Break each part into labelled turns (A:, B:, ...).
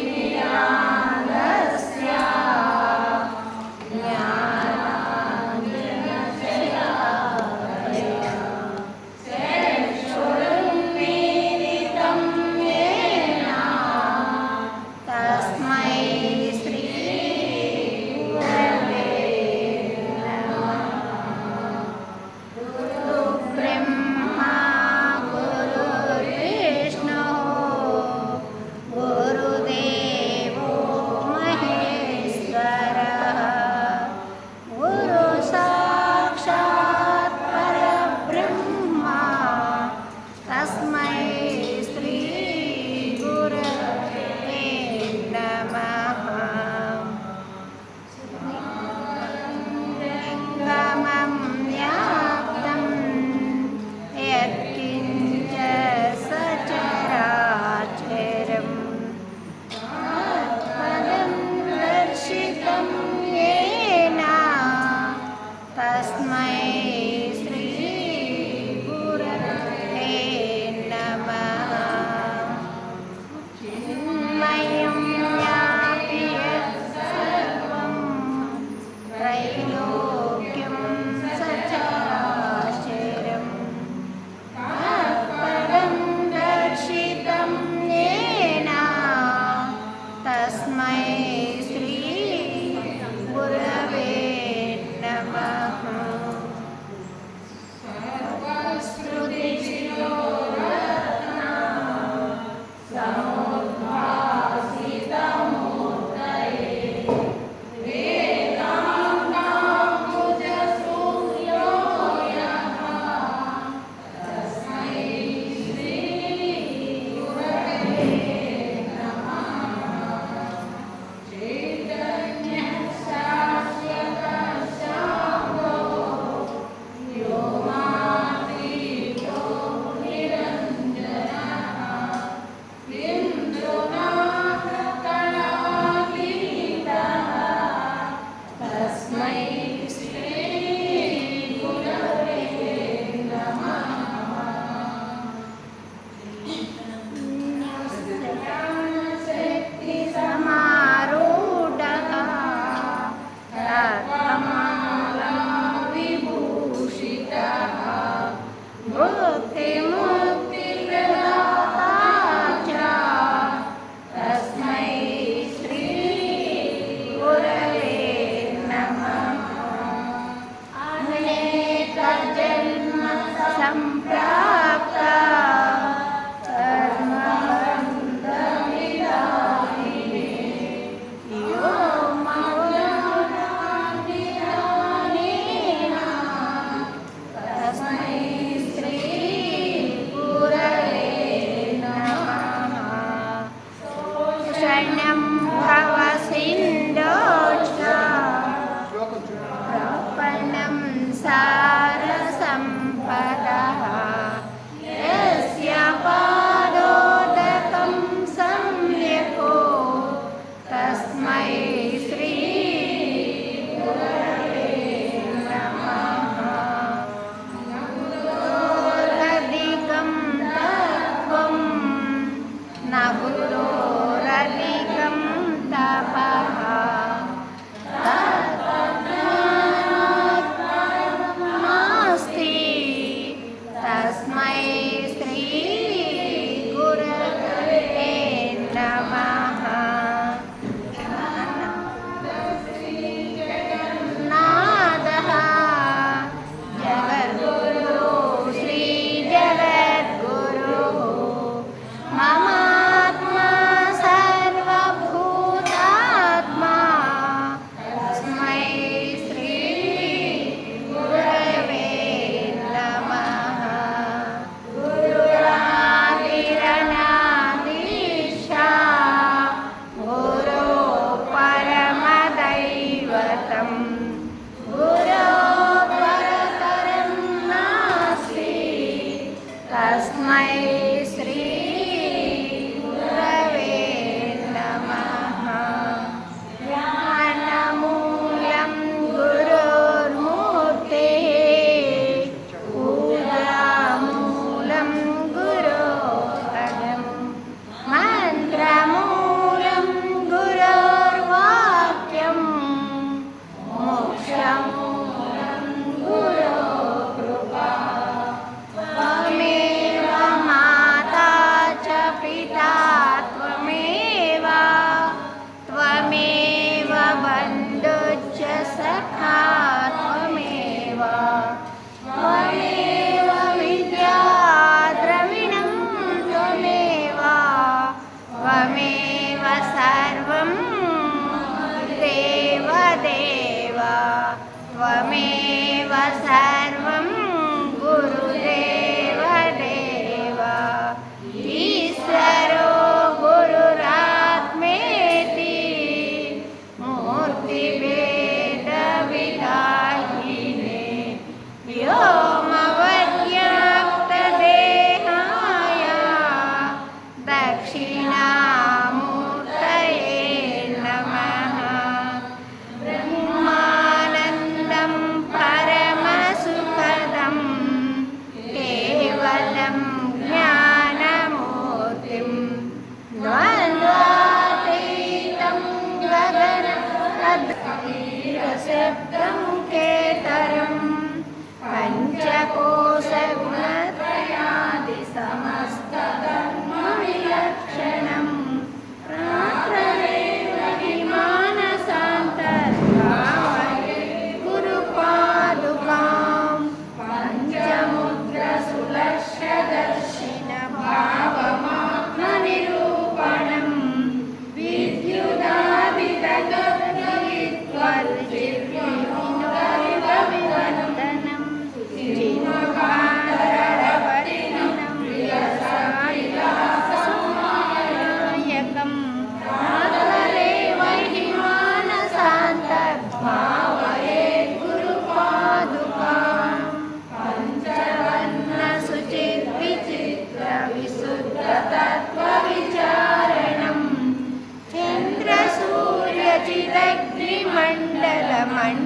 A: अज्ञानतिमिरान्धस्य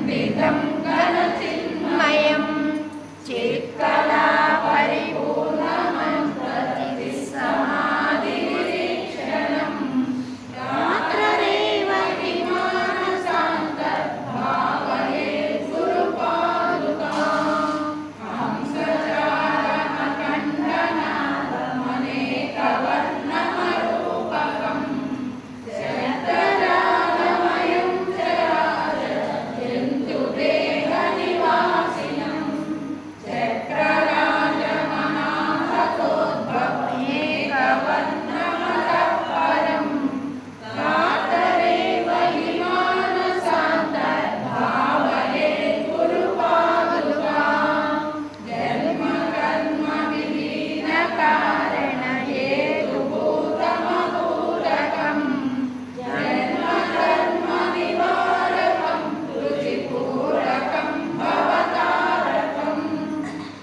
A: खण्डितं घनचिन्मयं चित्कला परिपूर्णमन्त्रचित्समाधिनिरीक्षणं रात्ररेव विमानसान्तर्भावये गुरुपादुकां हंसचारणखण्डनादमनेकवर्णमरूपकं शतरागमयं चराचरजन्तुदेहनिवासिनं चक्रराजमहासतोद्भवमेकवर्णमतः परं कातरेव हिमानसान्तर्भावये गुरुपादुकां जन्मकर्मविलीनकारणहेतुभूतमभूतकं जन्मकर्मनिवारकं रुचिपूरकं भवतारकं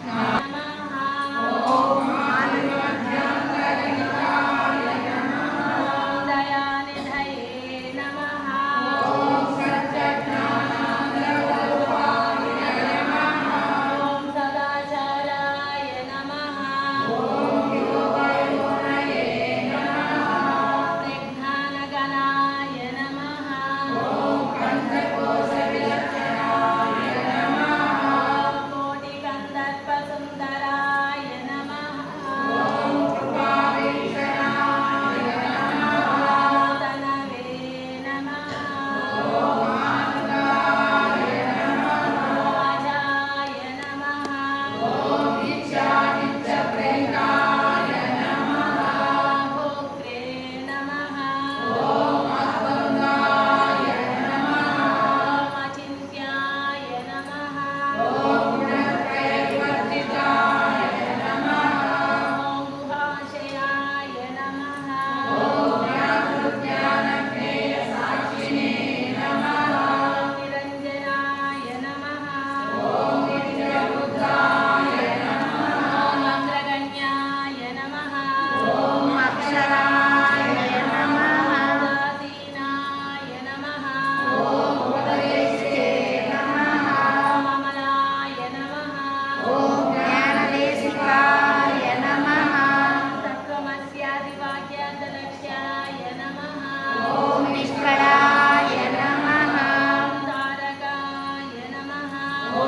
A: नमः। ॐ आदिमध्यान्तरहिताय नमः। ॐ दयानिधये नमः। ॐ सच्चिदानन्दरूपाय नमः। ॐ सदाचाराय नमः। ॐ योगयोनये नमः। प्रज्ञानगणाय नमः। ॐ पंचकोशविलक्षणाय नमः। कोटिगन्धर्वसुन्दराय नमः। ॐ कृपावीक्षणाय नमः। तनवे नमः। ॐ आनन्दाय नमः। अजाय नमः। ॐ इच्छानित्यप्रेताय नमः। भोक्त्रे नमः। ॐ अद्वन्द्वाय नमः। ॐ अचिन्त्याय नमः। ॐ गुणत्रयविवर्जिताय नमः। ॐ गुहाशयाय नमः। ॐ ज्ञानज्ञानज्ञेयसाक्षिणे नमः। निरञ्जनाय नमः। ॐ नित्यबुद्धाय नमः। ॐ अग्रगण्याय नमः। ॐ अक्षराय नमः। उदासीनाय नमः। ॐ उपदेशे नमः। ॐ अमलाय नमः। ॐ ज्ञानदेशिकाय नमः। तत्त्वमस्यादिवाक्यान्तलक्ष्याय नमः। ॐ निष्कळाय नमः। तारकाय नमः। ॐ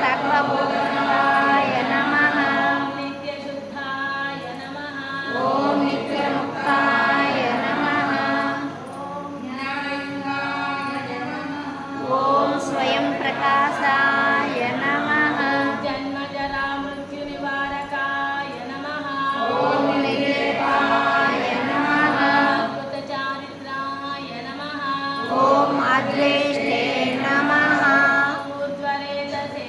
A: तत्त्वबोधाय नमः। नित्यशुद्धाय नमः। ॐ नित्यमुक्ताय नमः। ॐ ज्ञानलिङ्गाय नमः। ॐ स्वयं प्रकाशाय नमः। जन्मजरामृत्युनिवारकाय नमः। ॐ निर्लेपाय नमः। अद्भुतचारित्राय नमः। ॐ अद्वेष्टे नमः। ऊर्ध्वरेतसे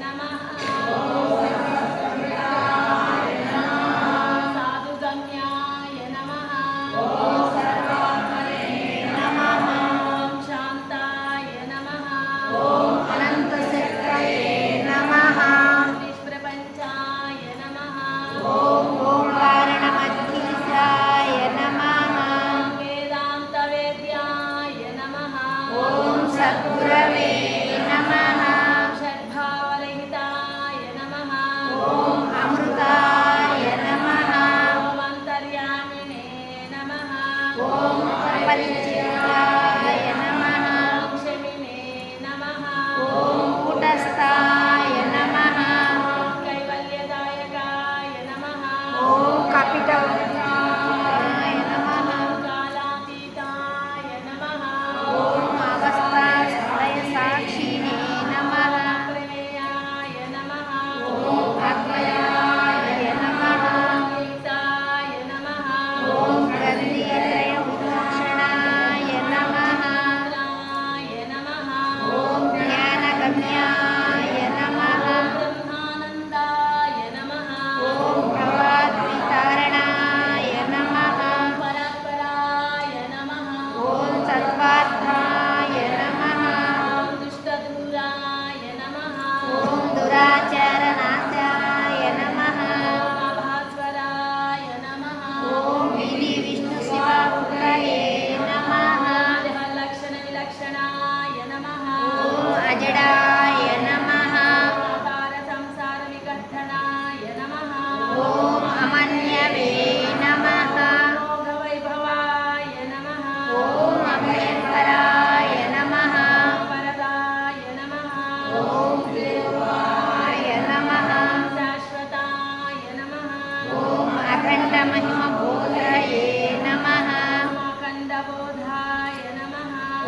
A: नमः। ॐ सहस्रविदाय नमः। साधुगम्याय नमः। ॐ सर्वात्मने नमः। ॐ शान्ताय नमः। ॐ अनन्तशक्तये नमः। निष्प्रपञ्चाय नमः। ॐ ओङ्कारणमध्यीशाय नमः। वेदान्तवेद्याय नमः। ॐ सद्गुरवे नमः। षड्भावरहिताय नमः। ॐ अमृताय नमः। ॐ अन्तर्यामिने नमः। ॐ अपरिचिताय नमः। ॐ क्षमिने नमः। ॐ कूटस्थाय नमः। ॐ कैवल्यदायकाय नमः। ॐ कपितवक्त्राय नमः। कालातीताय नमः। ॐ अवस्थात्रयसाक्षिणे नमः। प्रमेयाय नमः। ॐ अद्वयाय नमः। युक्ताय नमः। ॐ ग्रन्थित्रयभूषणाय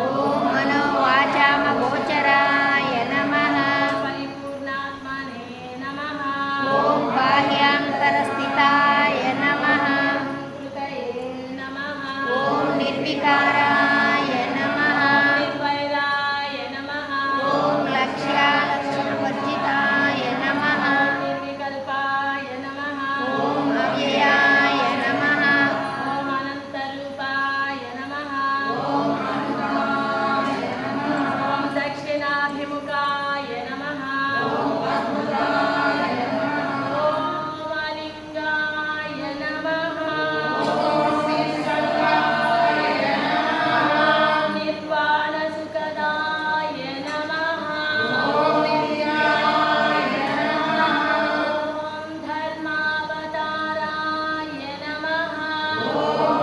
B: ఓం మనోవాచామగోచరాయ నమః.
A: పరిపూర్ణాత్మనే నమః.
B: ఓం బాహ్యాంతరస్థితాయ నమః.
A: కృతయే నమః.
B: ఓం నిర్వికారాయ నమః.
A: నిర్వైరాయ నమః.
B: ఓం లక్ష్యాలక్ష్యవర్జితాయ నమః.
A: నిర్వికల్పాయ నమః.
B: ఓం అవ్యయాయ నమః.
A: ఓం అనంతరూపాయ నమః.
B: ఓం
A: ఓం దక్షిణాభిముఖాయ నమః. ఓం అలింగాయ నమః. ఓం నిర్వాణసుఖదాయ నమః. ఓం ధర్మావతారాయ నమః. ఓం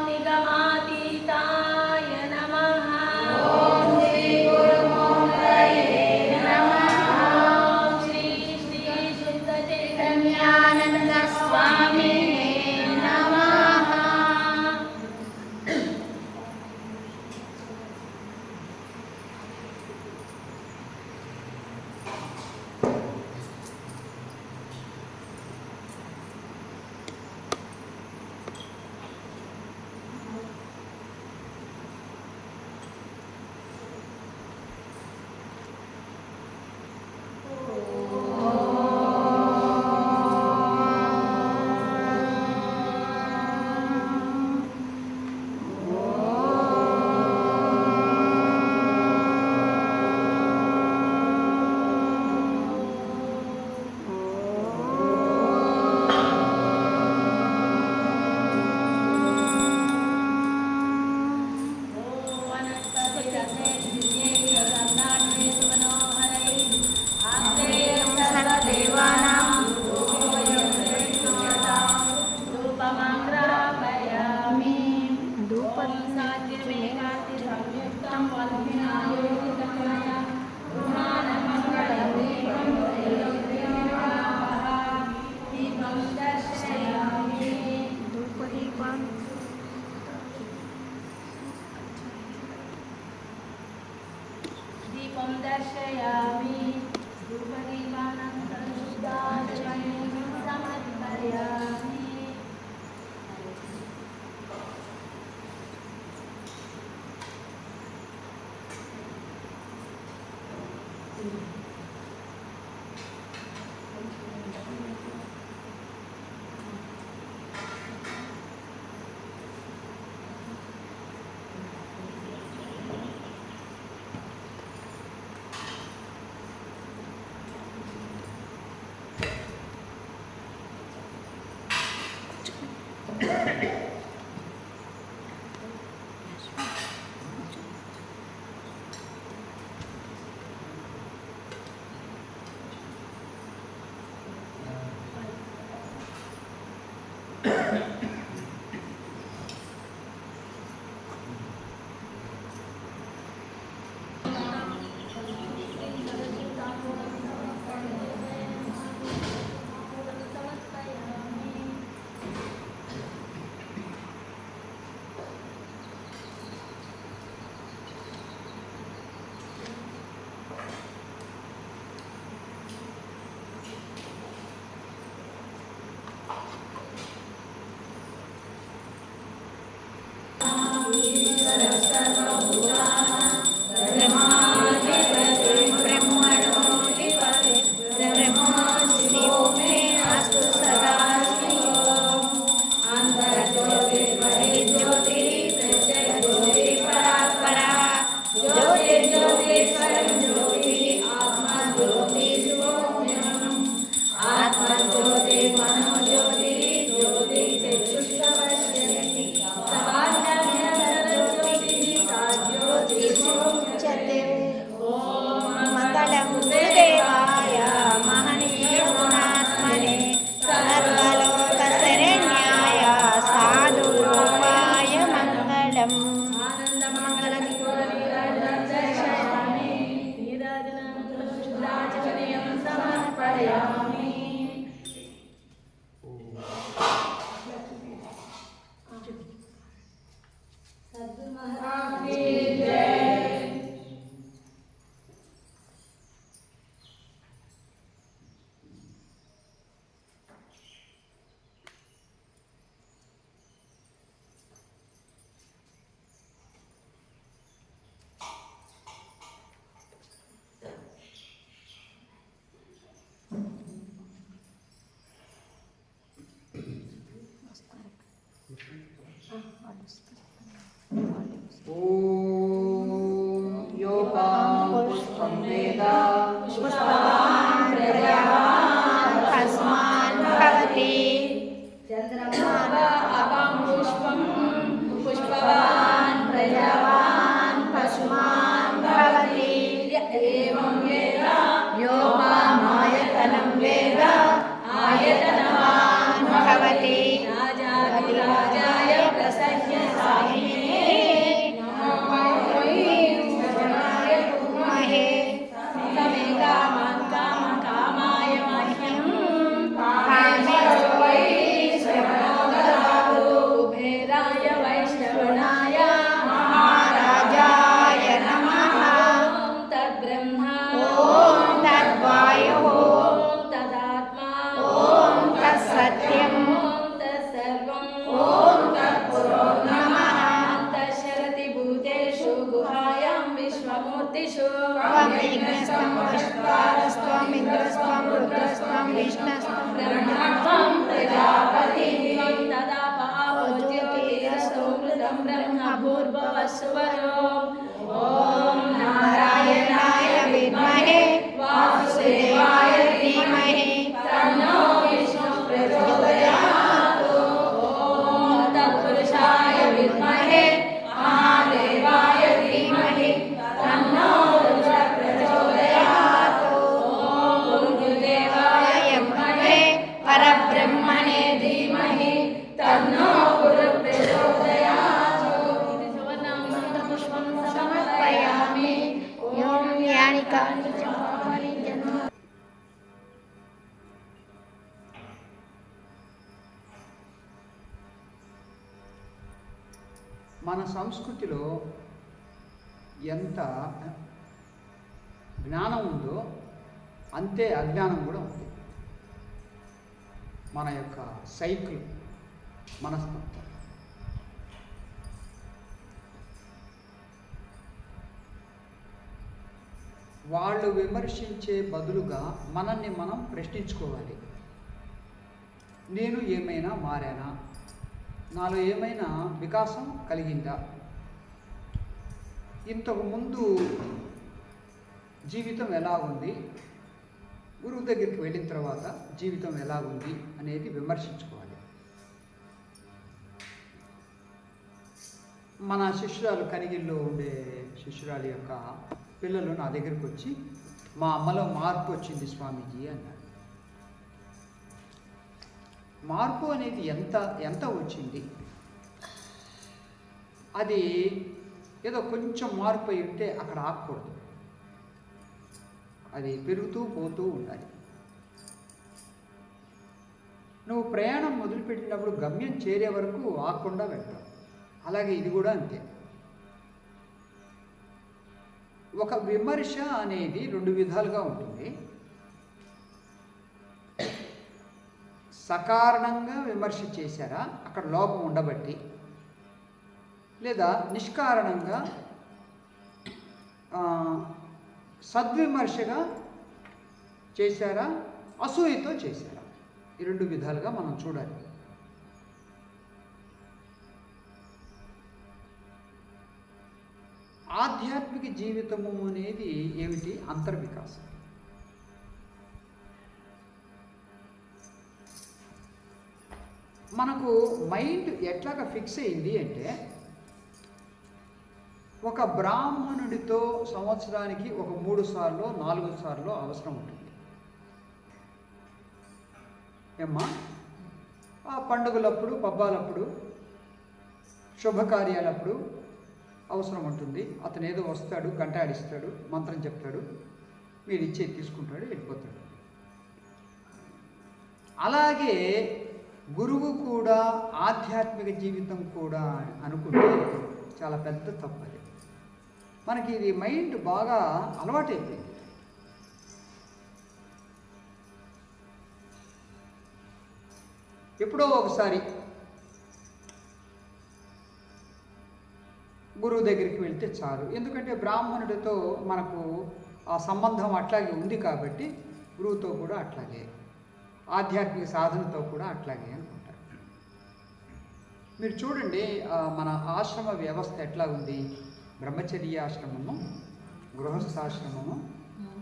A: నిగమాతీతాయ నమః. ఓం శ్రీ శ్రీ శుద్ధ చైతన్యానంద
B: స్వామినే నమః.
A: దీపం దర్శయామి. ధూపదీపానంతరం శుద్ధాచమనీయం సమర్పయామి.
C: ఓం యోగాం పుష్పం వేద
B: పుష్పవాన్ ప్రజావాన్ తస్మాన్ భవతి.
A: అపం పుష్పం పుష్పవాన్ ప్రజావాన్
B: తస్మాన్ భవతి.
A: ఏవం వేద
B: యోగామాయతనం వేద ఆయతనవాన్ భవతి.
A: రాజాయ ప్రసన్న సాయినే
B: నమో విష్ణుమహే
A: తమే కామాన్ కామాయ మహ్యం
B: కామేశ్వై
A: కుబేరాయ వైష్ణవనాయ
B: మహారాజాయ నమః.
A: ఓం తద్బ్రహ్మ
B: ఓం తద్వాయుః
A: ఓం తదాత్మా
B: ఓం తత్సత్యం
A: ఓం తత్సర్వం
B: ఓం తత్పురో నమః.
A: అంతఃశరతి భూతేషు గుహాయాం విశ్వమూర్తిషు
B: త్వమిగ్నస్త్వం వషట్కారస్త్వమింద్రస్త్వం రుద్రస్త్వం విష్ణుస్త్వం
A: బ్రహ్మత్వం ప్రజాపతి తదా పావజ్యోతిరసోమృతం బ్రహ్మ భూర్భువస్సువరో ఓం
B: నారాయణాయ విద్మహే వాసుదేవాయ ధీమహి
A: తన్నో విష్ణు ప్రచోదయాత్ ఓం తత్పురుషాయ విద్మహే మహాదేవాయ ధీమహి తన్నో రుద్ర ప్రచోదయాత్ ఓం గురుదేవాయ విద్మహే
B: పరబ్రహ్మణే
A: ధీమహి తన్నో గురు ప్రచోదయాత్. ఇది సువర్ణామృత పుష్పం సమర్పయామి.
B: ఓం యాని కాని చ పాపాని జన్మ.
C: మన సంస్కృతిలో ఎంత జ్ఞానం ఉందో అంతే అజ్ఞానం కూడా ఉంది. మన యొక్క సైకిల్ మనస్తత్వం. వాళ్ళు విమర్శించే బదులుగా మనల్ని మనం ప్రశ్నించుకోవాలి. నేను ఏమైనా మారానా? నాలో ఏమైనా వికాసం కలిగిందా? ఇంతకు ముందు జీవితం ఎలా ఉంది, గురువు దగ్గరికి వెళ్ళిన తర్వాత జీవితం ఎలా ఉంది అనేది విమర్శించుకోవాలి. మన శిష్యురాలు కనిగిల్లో ఉండే శిష్యురాలు యొక్క పిల్లలు నా దగ్గరికి వచ్చి మా అమ్మలో మార్పు వచ్చింది స్వామీజీ అన్నారు. మార్పు అనేది ఎంత వచ్చింది? అది ఏదో కొంచెం మార్పు అయి ఉంటే అక్కడ ఆగకూడదు. అది పెరుగుతూ పోతూ ఉండాలి. నువ్వు ప్రయాణం మొదలుపెట్టినప్పుడు గమ్యం చేరే వరకు ఆగకుండా వెళ్తావు. అలాగే ఇది కూడా అంతే. ఒక విమర్శ అనేది రెండు విధాలుగా ఉంటుంది. సకారణంగా విమర్శ చేశారా, అక్కడ లోపం ఉండబట్టి, లేదా నిష్కారణంగా సద్విమర్శగా చేశారా, అసూయతో చేశారా, ఈ రెండు విధాలుగా మనం చూడాలి. ఆధ్యాత్మిక జీవితము అనేది ఏమిటి? అంతర్వికాసం. మనకు మైండ్ ఎట్లాగా ఫిక్స్ అయింది అంటే, ఒక బ్రాహ్మణుడితో సంవత్సరానికి ఒక 3 సార్లు 4 సార్లు అవసరం ఉంటుంది. ఏమ్మా, ఆ పండుగలప్పుడు, పబ్బాలప్పుడు, శుభకార్యాలప్పుడు అవసరం ఉంటుంది. అతను ఏదో వస్తాడు, గంట ఆడిస్తాడు, మంత్రం చెప్తాడు, మీరు ఇచ్చేది తీసుకుంటాడు, వెళ్ళిపోతాడు. అలాగే గురువు కూడా ఆధ్యాత్మిక జీవితం కూడా అనుకుంటే చాలా పెద్ద తప్పు అది. మనకి ఇది మైండ్ బాగా అలవాటైపోయింది. ఎప్పుడో ఒకసారి గురువు దగ్గరికి వెళ్తే చాలు. ఎందుకంటే బ్రాహ్మణుడితో మనకు ఆ సంబంధం అట్లాగే ఉంది కాబట్టి గురువుతో కూడా అట్లాగే, ఆధ్యాత్మిక సాధనతో కూడా అట్లాగే అనుకుంటారు. మీరు చూడండి మన ఆశ్రమ వ్యవస్థ ఎట్లా ఉంది. బ్రహ్మచర్యాశ్రమము, గృహస్థాశ్రమము,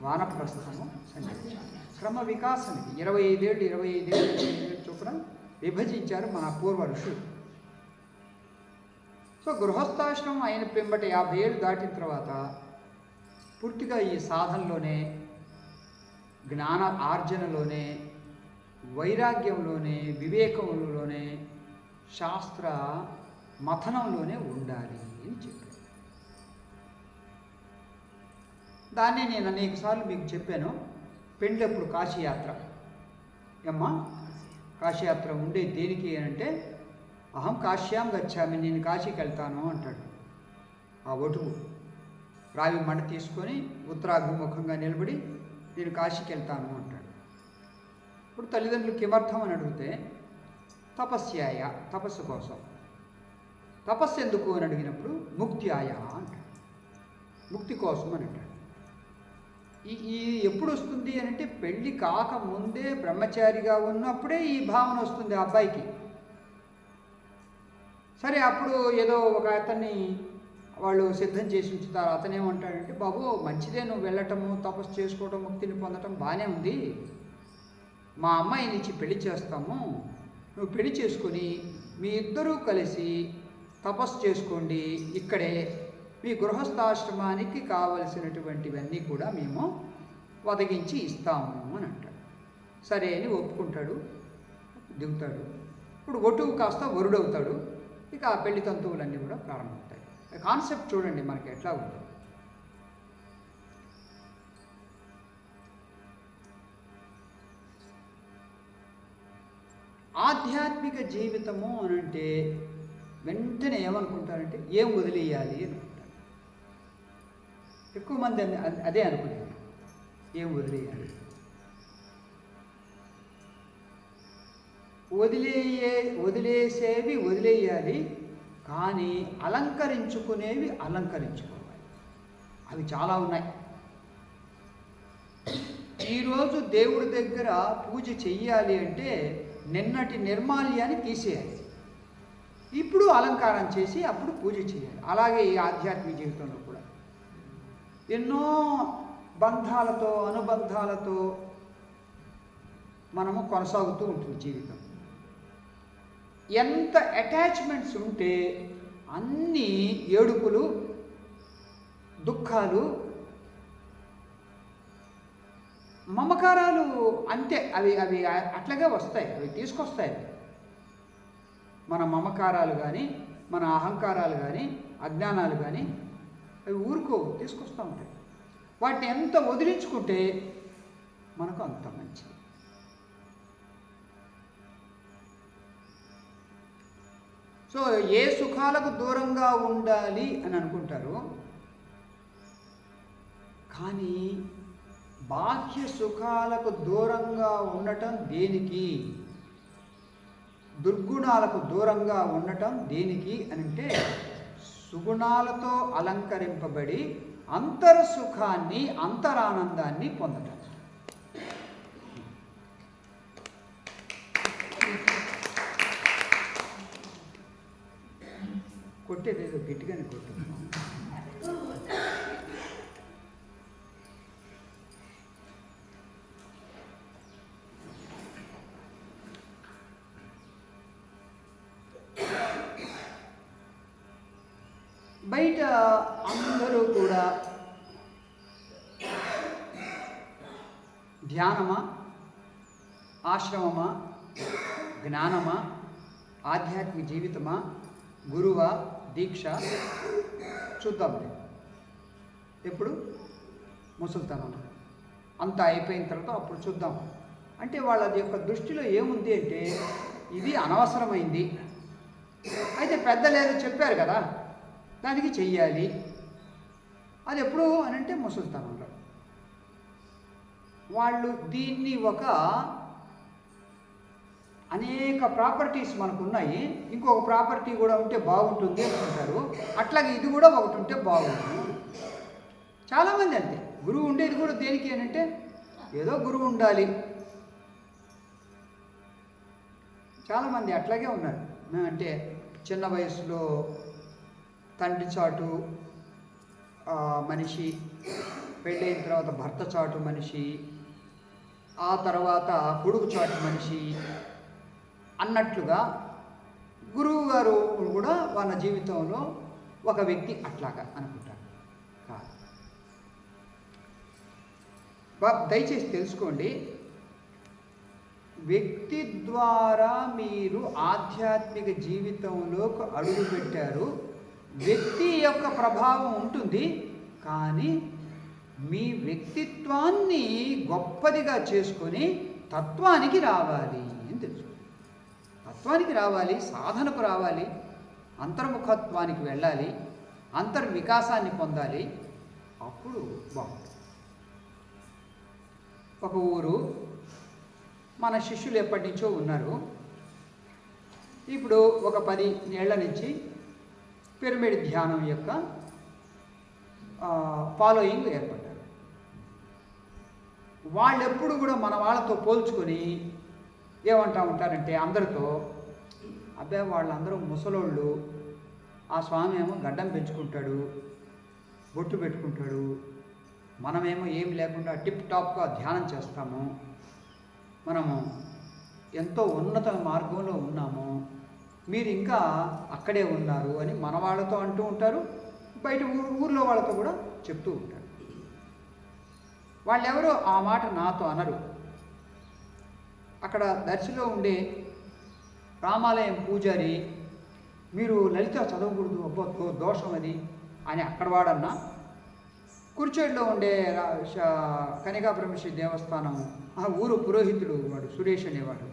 C: వానప్రస్థము, సన్యాసం. క్రమ వికాసం ఇది. 25 ఏళ్ళు 25 ఏళ్ళు చొప్పున విభజించారు మన పూర్వ ఋషులు. సో గృహస్థాశ్రమం అయిన పిమ్మట 50 ఏళ్ళు దాటిన తర్వాత పూర్తిగా ఈ సాధనలోనే, జ్ఞాన ఆర్జనలోనే, వైరాగ్యంలోనే, వివేకంలోనే, శాస్త్ర మథనంలోనే ఉండాలి అని చెప్పారు. దాన్ని నేను అనేకసార్లు మీకు చెప్పాను. పెళ్ళప్పుడు కాశీయాత్ర, ఏమ్మా కాశీయాత్ర ఉండే దేనికి అంటే, అహం కాశ్యాం గచ్చామి, నేను కాశీకి వెళ్తాను అంటాడు. ఆ ఒటుకు రావి మంట తీసుకొని ఉత్తరాభిముఖంగా నిలబడి నేను కాశీకి వెళ్తాను అంటాడు. ఇప్పుడు తల్లిదండ్రులు కిమర్థం అని అడిగితే, తపస్యాయ, తపస్సు కోసం. తపస్సు ఎందుకు అని అడిగినప్పుడు ముక్త్యాయ అంటాడు, ముక్తి కోసం అని అంటాడు. ఈ ఎప్పుడు వస్తుంది అని అంటే, పెళ్ళి కాకముందే బ్రహ్మచారిగా ఉన్నప్పుడే ఈ భావన వస్తుంది ఆ అబ్బాయికి. సరే, అప్పుడు ఏదో ఒక అతన్ని వాళ్ళు సిద్ధం చేసి ఉంచుతారు. అతనేమంటాడంటే, బాబు మంచిదే నువ్వు వెళ్ళటము, తపస్సు చేసుకోవటం, ముక్తిని పొందటం బాగానే ఉంది. మా అమ్మాయిని ఇచ్చి పెళ్లి చేస్తాము, నువ్వు పెళ్లి చేసుకొని మీ ఇద్దరూ కలిసి తపస్సు చేసుకోండి, ఇక్కడే మీ గృహస్థాశ్రమానికి కావలసినటువంటివన్నీ కూడా మేము ఒదగించి ఇస్తాము అని అంటాడు. సరే అని ఒప్పుకుంటాడు, దిగుతాడు. ఇప్పుడు ఒటువు కాస్త వరుడవుతాడు. ఇక ఆ పెళ్లి తంతువులన్నీ కూడా ప్రారంభమవుతాయి. కాన్సెప్ట్ చూడండి మనకి ఎట్లా ఉంటుంది. ఆధ్యాత్మిక జీవితము అని అంటే వెంటనే ఏమనుకుంటారంటే, ఏం వదిలేయాలి అనుకుంటారు. ఎక్కువ మంది అదే అనుకునేది, ఏం వదిలేయాలి. వదిలేసేవి వదిలేయాలి, కానీ అలంకరించుకునేవి అలంకరించుకోవాలి. అవి చాలా ఉన్నాయి. ఈరోజు దేవుడి దగ్గర పూజ చెయ్యాలి అంటే నిన్నటి నిర్మాల్యాన్ని తీసేయాలి, ఇప్పుడు అలంకారం చేసి అప్పుడు పూజ చేయాలి. అలాగే ఈ ఆధ్యాత్మిక జీవితంలో కూడా ఎన్నో బంధాలతో, అనుబంధాలతో మనము కొనసాగుతూ ఉంటుంది జీవితం. ఎంత అటాచ్మెంట్స్ ఉంటే అన్ని ఏడుపులు, దుఃఖాలు, మమకారాలు అంతే. అవి అవి అట్లాగే వస్తాయి, అవి తీసుకొస్తాయి. మన మమకారాలు కానీ, మన అహంకారాలు కానీ, అజ్ఞానాలు కానీ అవి తీసుకొస్తూ ఉంటాయి. వాటిని ఎంత వదిలించుకుంటే మనకు అంత మంచిది. సో ఏ సుఖాలకు దూరంగా ఉండాలి అని అనుకుంటారు, కానీ బాహ్య సుఖాలకు దూరంగా ఉండటం దేనికి, దుర్గుణాలకు దూరంగా ఉండటం దేనికి అని అంటే, సుగుణాలతో అలంకరింపబడి అంతర్సుఖాన్ని, అంతరానందాన్ని పొందటం. కొట్టేదేదో గట్టిగానే కొట్టుకున్నాం. బయట అందరూ కూడా ధ్యానమా, ఆశ్రమమా, జ్ఞానమా, ఆధ్యాత్మిక జీవితమా, గురువా, దీక్ష చూద్దాం. ఎప్పుడు ముసలితనంలో అంతా అయిపోయిన తర్వాత అప్పుడు చూద్దాం అంటే, వాళ్ళ యొక్క దృష్టిలో ఏముంది అంటే, ఇది అనవసరమైంది, అయితే పెద్దలేదో చెప్పారు కదా దానికి చెయ్యాలి. అది ఎప్పుడు అని అంటే ముసలితనంలో. వాళ్ళు దీన్ని ఒక అనేక ప్రాపర్టీస్ మనకు ఉన్నాయి, ఇంకొక ప్రాపర్టీ కూడా ఉంటే బాగుంటుంది అనుకుంటారు. అట్లాగే ఇది కూడా ఒకటి ఉంటే బాగుంటుంది. చాలామంది అంతే. గురువు ఉండేది కూడా దేనికి అని అంటే, ఏదో గురువు ఉండాలి. చాలామంది అట్లాగే ఉన్నారు. అంటే చిన్న వయసులో తండ్రి చాటు మనిషి, పెళ్ళైన తర్వాత భర్త చాటు మనిషి, ఆ తర్వాత కొడుకు చాటు మనిషి అన్నట్లుగా గురువు గారు కూడా వాళ్ళ జీవితంలో ఒక వ్యక్తి అట్లాగా అనుకుంటారు. కాదు, దయచేసి తెలుసుకోండి, వ్యక్తి ద్వారా మీరు ఆధ్యాత్మిక జీవితంలోకి అడుగుపెట్టారు. వ్యక్తి యొక్క ప్రభావం ఉంటుంది, కానీ మీ వ్యక్తిత్వాన్ని గొప్పదిగా చేసుకొని తత్వానికి రావాలి అని తెలుసు. తత్వానికి రావాలి, సాధనకు రావాలి, అంతర్ముఖత్వానికి వెళ్ళాలి, అంతర్వికాసాన్ని పొందాలి. అప్పుడు బాగుంటుంది. ఒక ఊరు, మన శిష్యులు ఎప్పటి నుంచో ఉన్నారు. ఇప్పుడు ఒక 10 ఏళ్ల నుంచి పిరమిడ్ ధ్యానం యొక్క ఫాలోయింగ్ ఏర్పడ్డారు. వాళ్ళెప్పుడు కూడా మన వాళ్ళతో పోల్చుకొని ఏమంటా ఉంటారంటే అందరితో, అబ్బాయి వాళ్ళందరూ ముసలోళ్ళు, ఆ స్వామి ఏమో గడ్డం పెంచుకుంటాడు, బొట్టు పెట్టుకుంటాడు, మనమేమో ఏం లేకుండా టిప్ టాప్గా ధ్యానం చేస్తాము, మనము ఎంతో ఉన్నత మార్గంలో ఉన్నాము, మీరు ఇంకా అక్కడే ఉన్నారు అని మన వాళ్ళతో అంటూ ఉంటారు, బయట ఊర్లో వాళ్ళతో కూడా చెప్తూ ఉంటారు. వాళ్ళెవరో ఆ మాట నాతో అనరు. అక్కడ దర్శిలో ఉండే రామాలయం పూజారి, మీరు లలిత చదవకూడదు, అబ్బో దోషం అది అని అక్కడ వాడన్నా, కుర్చేడులో ఉండే కనికా పరమేశ్వరి దేవస్థానం ఆ ఊరు పురోహితుడు వాడు సురేష్ అనేవాడు,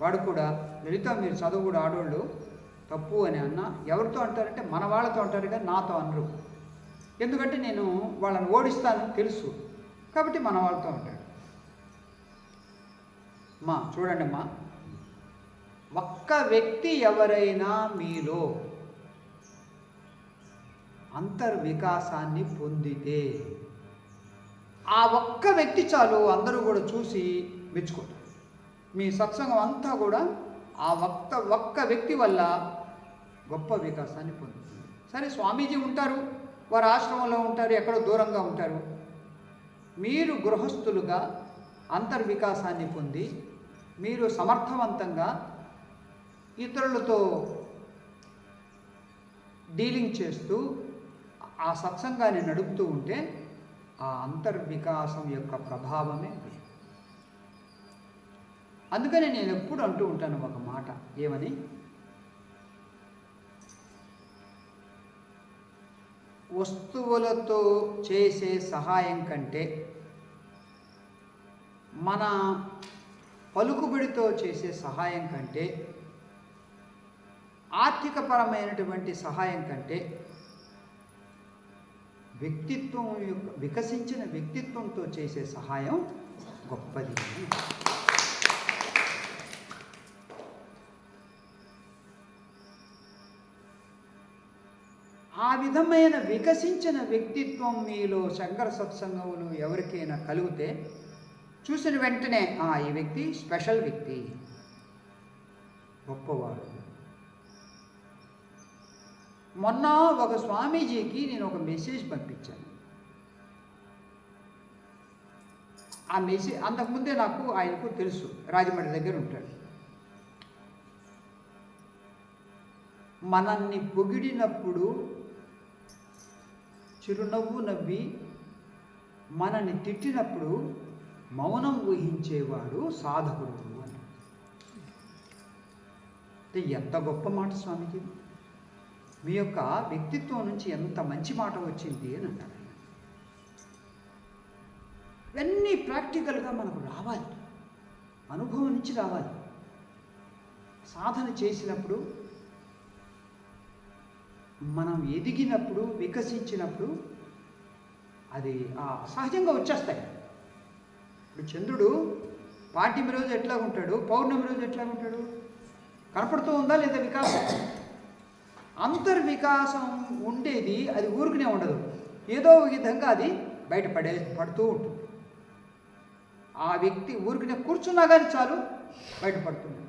C: వాడు కూడా లలిత మీరు చదవకూడదు ఆడవాళ్ళు తప్పు అని అన్నా. ఎవరితో అంటారంటే మన వాళ్ళతో అంటారు, కానీ నాతో అనరు. ఎందుకంటే నేను వాళ్ళని ఓడిస్తాను తెలుసు, కాబట్టి మన వాళ్ళతో అంటాడు. చూడండి అమ్మా, ఒక్క వ్యక్తి ఎవరైనా మీలో అంతర్వికాసాన్ని పొందితే ఆ ఒక్క వ్యక్తి చాలు, అందరూ కూడా చూసి మెచ్చుకుంటారు. మీ సత్సంగం అంతా కూడా ఆ ఒక్క వ్యక్తి వల్ల గొప్ప వికాసాన్ని పొందుతుంది. సరే, స్వామీజీ ఉంటారు, వారు ఆశ్రమంలో ఉంటారు, ఎక్కడో దూరంగా ఉంటారు. మీరు గృహస్థులుగా అంతర్వికాసాన్ని పొంది మీరు సమర్థవంతంగా ఇతరులతో డీలింగ్ చేస్తూ ఆ సత్సంగాన్ని నడుపుతూ ఉంటే ఆ అంతర్వికాసం యొక్క ప్రభావమే వేరు. అందుకని నేను ఎప్పుడు అంటూ ఉంటాను ఒక మాట, ఏమని, వస్తువులతో చేసే సహాయం కంటే మన పలుకుబడితో చేసే సహాయం కంటే, ఆర్థికపరమైనటువంటి సహాయం కంటే వ్యక్తిత్వం యొక్క వికసించిన వ్యక్తిత్వంతో చేసే సహాయం గొప్పది. ఆ విధమైన వికసించిన వ్యక్తిత్వం మీలో శంకర సత్సంగములు ఎవరికైనా కలిగితే చూసిన వెంటనే ఈ వ్యక్తి స్పెషల్ వ్యక్తి, గొప్పవాడు. మొన్న ఒక స్వామీజీకి నేను ఒక మెసేజ్ పంపించాను. ఆ మెసేజ్ అంతకుముందే ఆయనకు తెలుసు, రాజమండ్రి దగ్గర ఉంటాడు. మనల్ని పొగిడినప్పుడు చిరునవ్వు నవ్వి, మనల్ని తిట్టినప్పుడు మౌనం ఊహించేవాడు సాధకుడు అని. ఎంత గొప్ప మాట స్వామికి, మీ యొక్క వ్యక్తిత్వం నుంచి ఎంత మంచి మాట వచ్చింది అని అంటారు. ఇవన్నీ ప్రాక్టికల్గా మనకు రావాలి, అనుభవం నుంచి రావాలి. సాధన చేసినప్పుడు, మనం ఎదిగినప్పుడు, వికసించినప్పుడు అది సహజంగా వచ్చేస్తాయి. ఇప్పుడు చంద్రుడు పాడ్యమి రోజు ఎట్లా ఉంటాడు, పౌర్ణమి రోజు ఎట్లా ఉంటాడు, కనపడుతూ ఉందా లేదా వికాసం? అంతర్వికాసం ఉండేది అది ఊరికనే ఉండదు, ఏదో ఒక విధంగా అది పడుతూ ఉంటుంది. ఆ వ్యక్తి ఊరికనే కూర్చున్నా కానీ చాలు బయటపడుతుంది.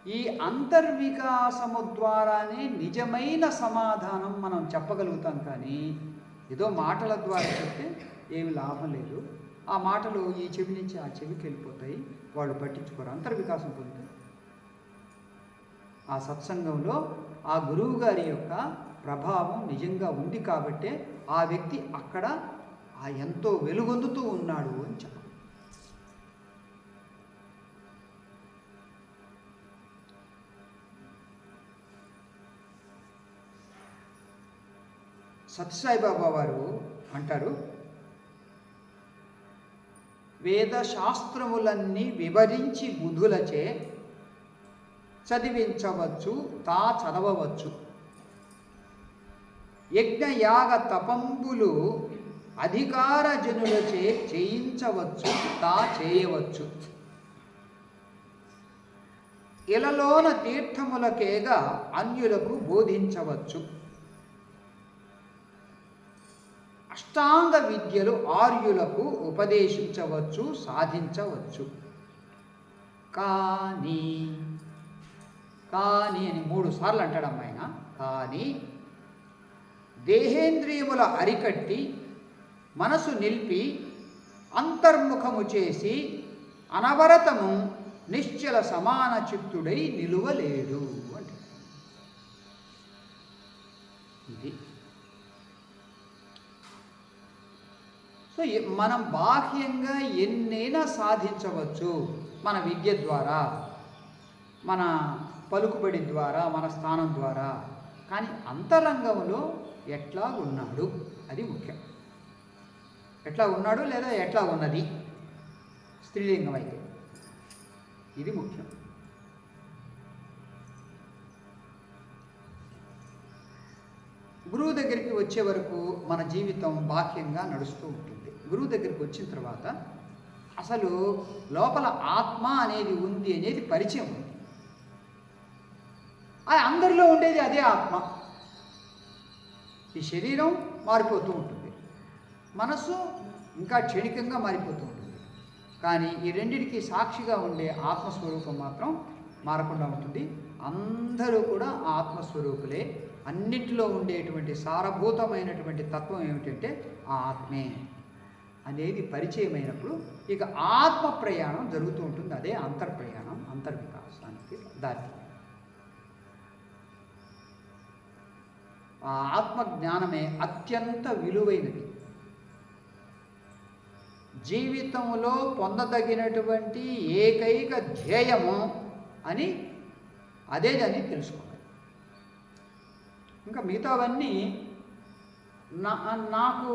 C: ఈ అంతర్వికాసము ద్వారానే నిజమైన సమాధానం మనం చెప్పగలుగుతాం. కానీ ఏదో మాటల ద్వారా చెప్తే ఏమి లాభం లేదు. ఆ మాటలు ఈ చెవి నుంచి ఆ చెవికి వెళ్ళిపోతాయి, వాళ్ళు పట్టించుకోరు. అంతర్వికాసం పొందుతారు. ఆ సత్సంగంలో ఆ గురువు గారి యొక్క ప్రభావం నిజంగా ఉంది కాబట్టే ఆ వ్యక్తి అక్కడ ఎంతో వెలుగొందుతూ ఉన్నాడు అని చెప్పాలి. సత్యసాయిబాబా వారు అంటారు, వేదశాస్త్రములన్నీ వివరించి బుధులచే చదివించవచ్చు, తా చదవవచ్చు. యజ్ఞయాగ తపంబులు అధికార జనులచే చేయించవచ్చు, తా చేయవచ్చు. ఇలలోన తీర్థములకేగా అన్యులకు బోధించవచ్చు. అష్టాంగ విద్యలు ఆర్యులకు ఉపదేశించవచ్చు, సాధించవచ్చు. కానీ కానీ అని 3 సార్లు అంటాడమ్మ ఆయన. కానీ దేహేంద్రియముల అరికట్టి మనసు నిలిపి అంతర్ముఖము చేసి అనవరతము నిశ్చల సమాన చిత్తుడై నిలువలేడు అంటే ఇది. సో మనం బాహ్యంగా ఎన్నైనా సాధించవచ్చు మన విద్య ద్వారా, మన పలుకుబడి ద్వారా, మన స్థానం ద్వారా. కానీ అంతరంగంలో ఎట్లా ఉన్నాడు అది ముఖ్యం. ఎట్లా ఉన్నాడు లేదా ఎట్లా ఉన్నది, స్త్రీలింగం అయితే ఇది ముఖ్యం. గురువు దగ్గరికి వచ్చే వరకు మన జీవితం బాహ్యంగా నడుస్తూ ఉంటుంది. గురువు దగ్గరికి వచ్చిన తర్వాత అసలు లోపల ఆత్మ అనేది ఉంది అనేది పరిచయం ఉంది. అందరిలో ఉండేది అదే ఆత్మ. ఈ శరీరం మారిపోతూ ఉంటుంది, మనస్సు ఇంకా క్షణికంగా మారిపోతూ ఉంటుంది. కానీ ఈ రెండిటికి సాక్షిగా ఉండే ఆత్మస్వరూపం మాత్రం మారకుండా ఉంటుంది. అందరూ కూడా ఆత్మస్వరూపులే. అన్నింటిలో ఉండేటువంటి సారభూతమైనటువంటి తత్వం ఏమిటంటే ఆ ఆత్మే అనేది పరిచయమైనప్పుడు ఇక ఆత్మ ప్రయాణం జరుగుతూ ఉంటుంది. అదే అంతర్ప్రయాణం, అంతర్వికాసానికి దారి. ఆ ఆత్మజ్ఞానమే అత్యంత విలువైనది. జీవితంలో పొందదగినటువంటి ఏకైక ధ్యేయము అని అదే అని తెలుసుకోవాలి. ఇంకా మిగతావన్నీ నాకు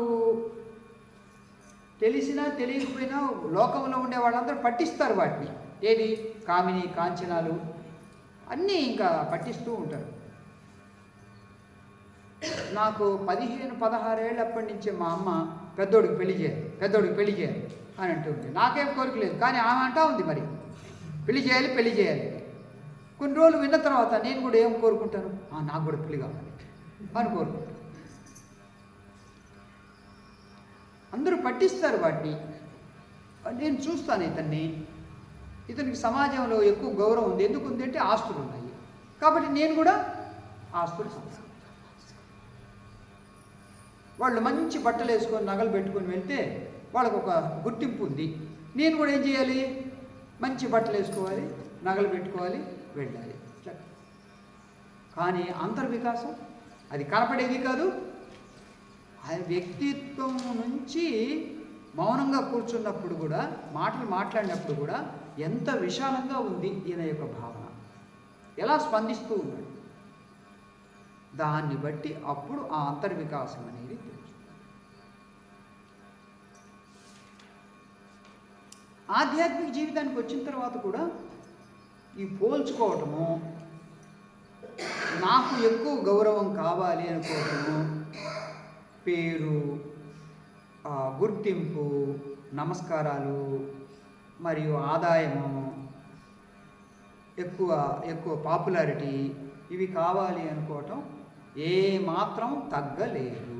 C: తెలిసినా తెలియకపోయినా లోకంలో ఉండే వాళ్ళందరూ పట్టిస్తారు వాటిని. ఏది కామిని కాంచనాలు అన్నీ ఇంకా పట్టిస్తూ ఉంటారు. నాకు 15-16 ఏళ్ళప్పటి నుంచే మా అమ్మ పెద్దోడికి పెళ్లి చేయాలి అని అంటుంది. నాకేం కోరిక లేదు, కానీ ఆమె అంటా ఉంది మరి పెళ్లి చేయాలి. కొన్ని రోజులు విన్న తర్వాత నేను కూడా ఏం కోరుకుంటాను, నాకు కూడా పెళ్లి కావాలి అని కోరుకుంటాను. అందరూ పట్టిస్తారు వాటిని. నేను చూస్తాను ఇతనికి సమాజంలో ఎక్కువ గౌరవం ఉంది. ఎందుకు ఉంది అంటే ఆస్తులు ఉన్నాయి కాబట్టి నేను కూడా ఆస్తులు సంపాదిస్తాను. వాళ్ళు మంచి బట్టలు వేసుకొని నగలు పెట్టుకొని వెళ్తే వాళ్ళకు ఒక గుర్తింపు ఉంది. నేను కూడా ఏం చేయాలి, మంచి బట్టలు వేసుకోవాలి, నగలు పెట్టుకోవాలి, వెళ్ళాలి. కానీ అంతర్వికాసం అది కనపడేది కాదు. ఆ వ్యక్తిత్వం నుంచి మౌనంగా కూర్చున్నప్పుడు కూడా, మాటలు మాట్లాడినప్పుడు కూడా ఎంత విశాలంగా ఉంది ఈయన యొక్క భావన, ఎలా స్పందిస్తూ ఉన్నాడు. దాన్ని బట్టి అప్పుడు ఆ అంతర్వికాసం అనేది తెలుసు. ఆధ్యాత్మిక జీవితానికి వచ్చిన తర్వాత కూడా ఈ పోల్చుకోవటము, నాకు ఎక్కువ గౌరవం కావాలి అనుకోవటము, పేరు, గుర్తింపు, నమస్కారాలు మరియు ఆదాయము, ఎక్కువ పాపులారిటీ, ఇవి కావాలి అనుకోవటం ఏమాత్రం తగ్గలేదు,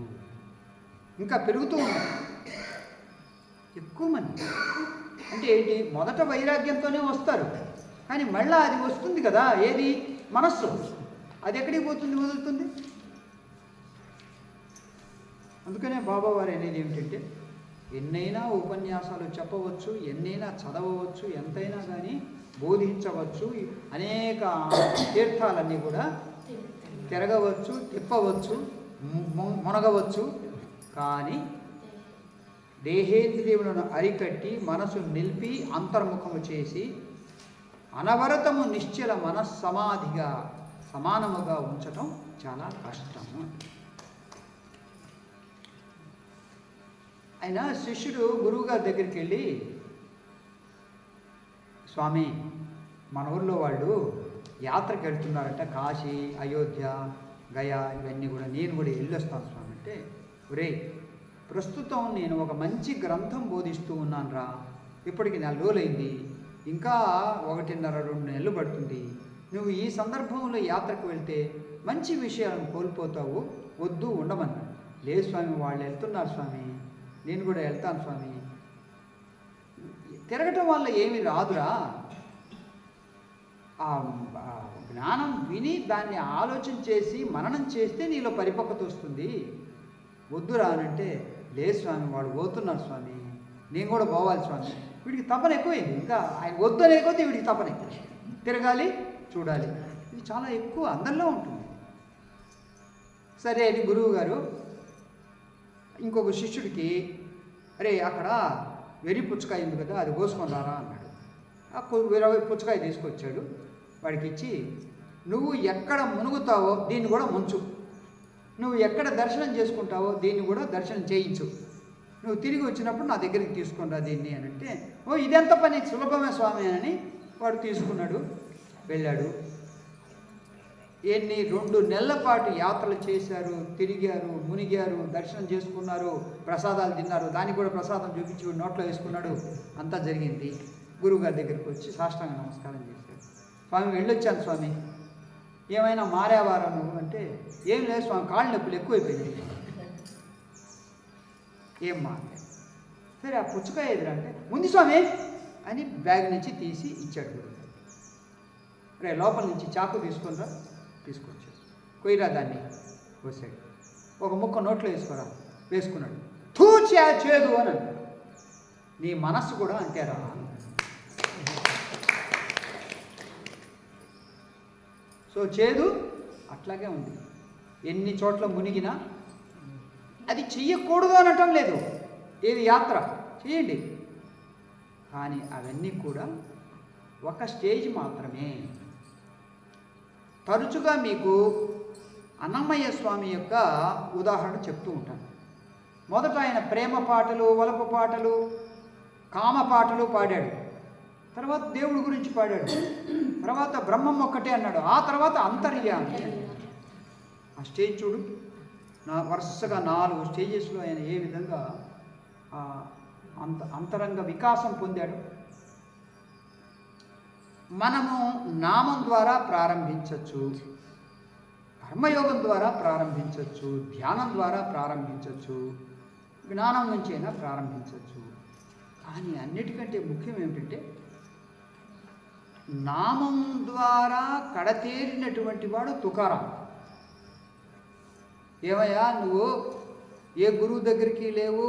C: ఇంకా పెరుగుతూ ఉన్నాయి. ఎక్కువ మంది అంటే ఏంటి, మొదట వైరాగ్యంతోనే వస్తారు, కానీ మళ్ళీ అది వస్తుంది కదా, ఏది? మనస్సు. అది ఎక్కడికి పోతుంది, వదులుతుంది. అందుకనే బాబావారు అనేది ఏమిటంటే, ఎన్నైనా ఉపన్యాసాలు చెప్పవచ్చు, ఎన్నైనా చదవవచ్చు, ఎంతైనా కానీ బోధించవచ్చు, అనేక తీర్థాలన్నీ కూడా తిరగవచ్చు, తిప్పవచ్చు, మునగవచ్చు. కానీ దేహేంద్రియములను అరికట్టి మనసు నిలిపి అంతర్ముఖము చేసి అనవరతము నిశ్చల మనస్సమాధిగా సమానముగా ఉంచటం చాలా కష్టము. అయినా శిష్యుడు గురువుగారి దగ్గరికి వెళ్ళి, స్వామి మన ఊళ్ళో వాళ్ళు యాత్రకు వెళ్తున్నారంట, కాశీ, అయోధ్య, గయా, ఇవన్నీ కూడా నేను కూడా వెళ్ళొస్తాను స్వామి అంటే, ఒరే ప్రస్తుతం నేను ఒక మంచి గ్రంథం బోధిస్తూ ఉన్నాను రా, ఇప్పటికి 4 రోజులైంది, ఇంకా 1.5-2 నెలలు పడుతుంది. నువ్వు ఈ సందర్భంలో యాత్రకు వెళ్తే మంచి విషయాలను కోల్పోతావు, వద్దు, ఉండమన్నాడు. లేదు స్వామి, వాళ్ళు వెళ్తున్నారు స్వామి, నేను కూడా వెళ్తాను స్వామి. తిరగటం వల్ల ఏమీ రాదురా, ఆ జ్ఞానం విని దాన్ని ఆలోచన చేసి మననం చేస్తే నీలో పరిపక్వత వస్తుంది, వద్దురా అనంటే, లేదు స్వామి వాళ్ళు పోతున్నారు స్వామి, నేను కూడా పోవాలి స్వామి. వీడికి తపన ఎక్కువైంది, ఇంకా ఆయన వద్దు అనే కొద్దీ వీడికి తపన ఎక్కువ, తిరగాలి, చూడాలి, ఇది చాలా ఎక్కువ అందరిలో ఉంటుంది. సరే అని గురువు గారు ఇంకొక శిష్యుడికి, అరే అక్కడ వెర్రి పుచ్చకాయ ఉంది కదా, అది కోసుకొని రారా అన్నాడు. ఆ 20 పుచ్చకాయ తీసుకొచ్చాడు, వాడికి ఇచ్చి, నువ్వు ఎక్కడ మునుగుతావో దీన్ని కూడా ముంచు, నువ్వు ఎక్కడ దర్శనం చేసుకుంటావో దీన్ని కూడా దర్శనం చేయించు, నువ్వు తిరిగి వచ్చినప్పుడు నా దగ్గరికి తీసుకునిరా దీన్ని అని అంటే, ఓ ఇదెంత పని, సులభమే స్వామి అని వాడు తీసుకున్నాడు, వెళ్ళాడు. 2 నెలల పాటు యాత్రలు చేశారు, తిరిగారు, మునిగారు, దర్శనం చేసుకున్నారు, ప్రసాదాలు తిన్నారు, దానికి కూడా ప్రసాదం చూపించి నోట్లో వేసుకున్నాడు. అంతా జరిగింది. గురువుగారి దగ్గరికి వచ్చి సాష్టాంగ నమస్కారం చేశాడు. స్వామి వెళ్ళొచ్చాను స్వామి, ఏమైనా మారేవారా నువ్వు అంటే, ఏం లేదు స్వామి, కాళ్ళు నొప్పులు ఎక్కువైపోయినాయి. ఏం మారలేదు. సరే ఆ పుచ్చకాయ ఎదురు అంటే, ముందు స్వామి అని బ్యాగ్ నుంచి తీసి ఇచ్చాడు గురువు. రే లోపల నుంచి చాకు తీసుకునిరా, తీసుకొచ్చాడు. కొయ్యరా దాన్ని, కోసాడు. ఒక ముక్క నోట్లో వేసుకోరా, వేసుకున్నాడు. తూచా చేదు అని అన్నాడు. నీ మనస్సు కూడా అంతేరా. సో చేదు అట్లాగే ఉంది. ఎన్ని చోట్ల మునిగినా అది చెయ్యకూడదు అనటం లేదు, ఏది యాత్ర చేయండి, కానీ అవన్నీ కూడా ఒక స్టేజ్ మాత్రమే. తరచుగా మీకు అన్నమయ్య స్వామి యొక్క ఉదాహరణ చెప్తూ ఉంటాను. మొదట ఆయన ప్రేమ పాటలు, వలపు పాటలు, కామ పాటలు పాడాడు, తర్వాత దేవుడి గురించి పాడాడు, తర్వాత బ్రహ్మం ఒక్కటే అన్నాడు, ఆ తర్వాత అంతర్యామి. ఆ స్టేజ్ చూడు, వరుసగా 4 స్టేజెస్లో ఆయన ఏ విధంగా అంతరంగ వికాసం పొందాడు. మనము నామం ద్వారా ప్రారంభించవచ్చు, కర్మయోగం ద్వారా ప్రారంభించవచ్చు, ధ్యానం ద్వారా ప్రారంభించవచ్చు, జ్ఞానం నుంచి అయినా ప్రారంభించవచ్చు. కానీ అన్నిటికంటే ముఖ్యం ఏమిటంటే, నామం ద్వారా కడతేరినటువంటి వాడు తుకారాం. ఏమయ్యా నువ్వు ఏ గురువు దగ్గరికి లేవు,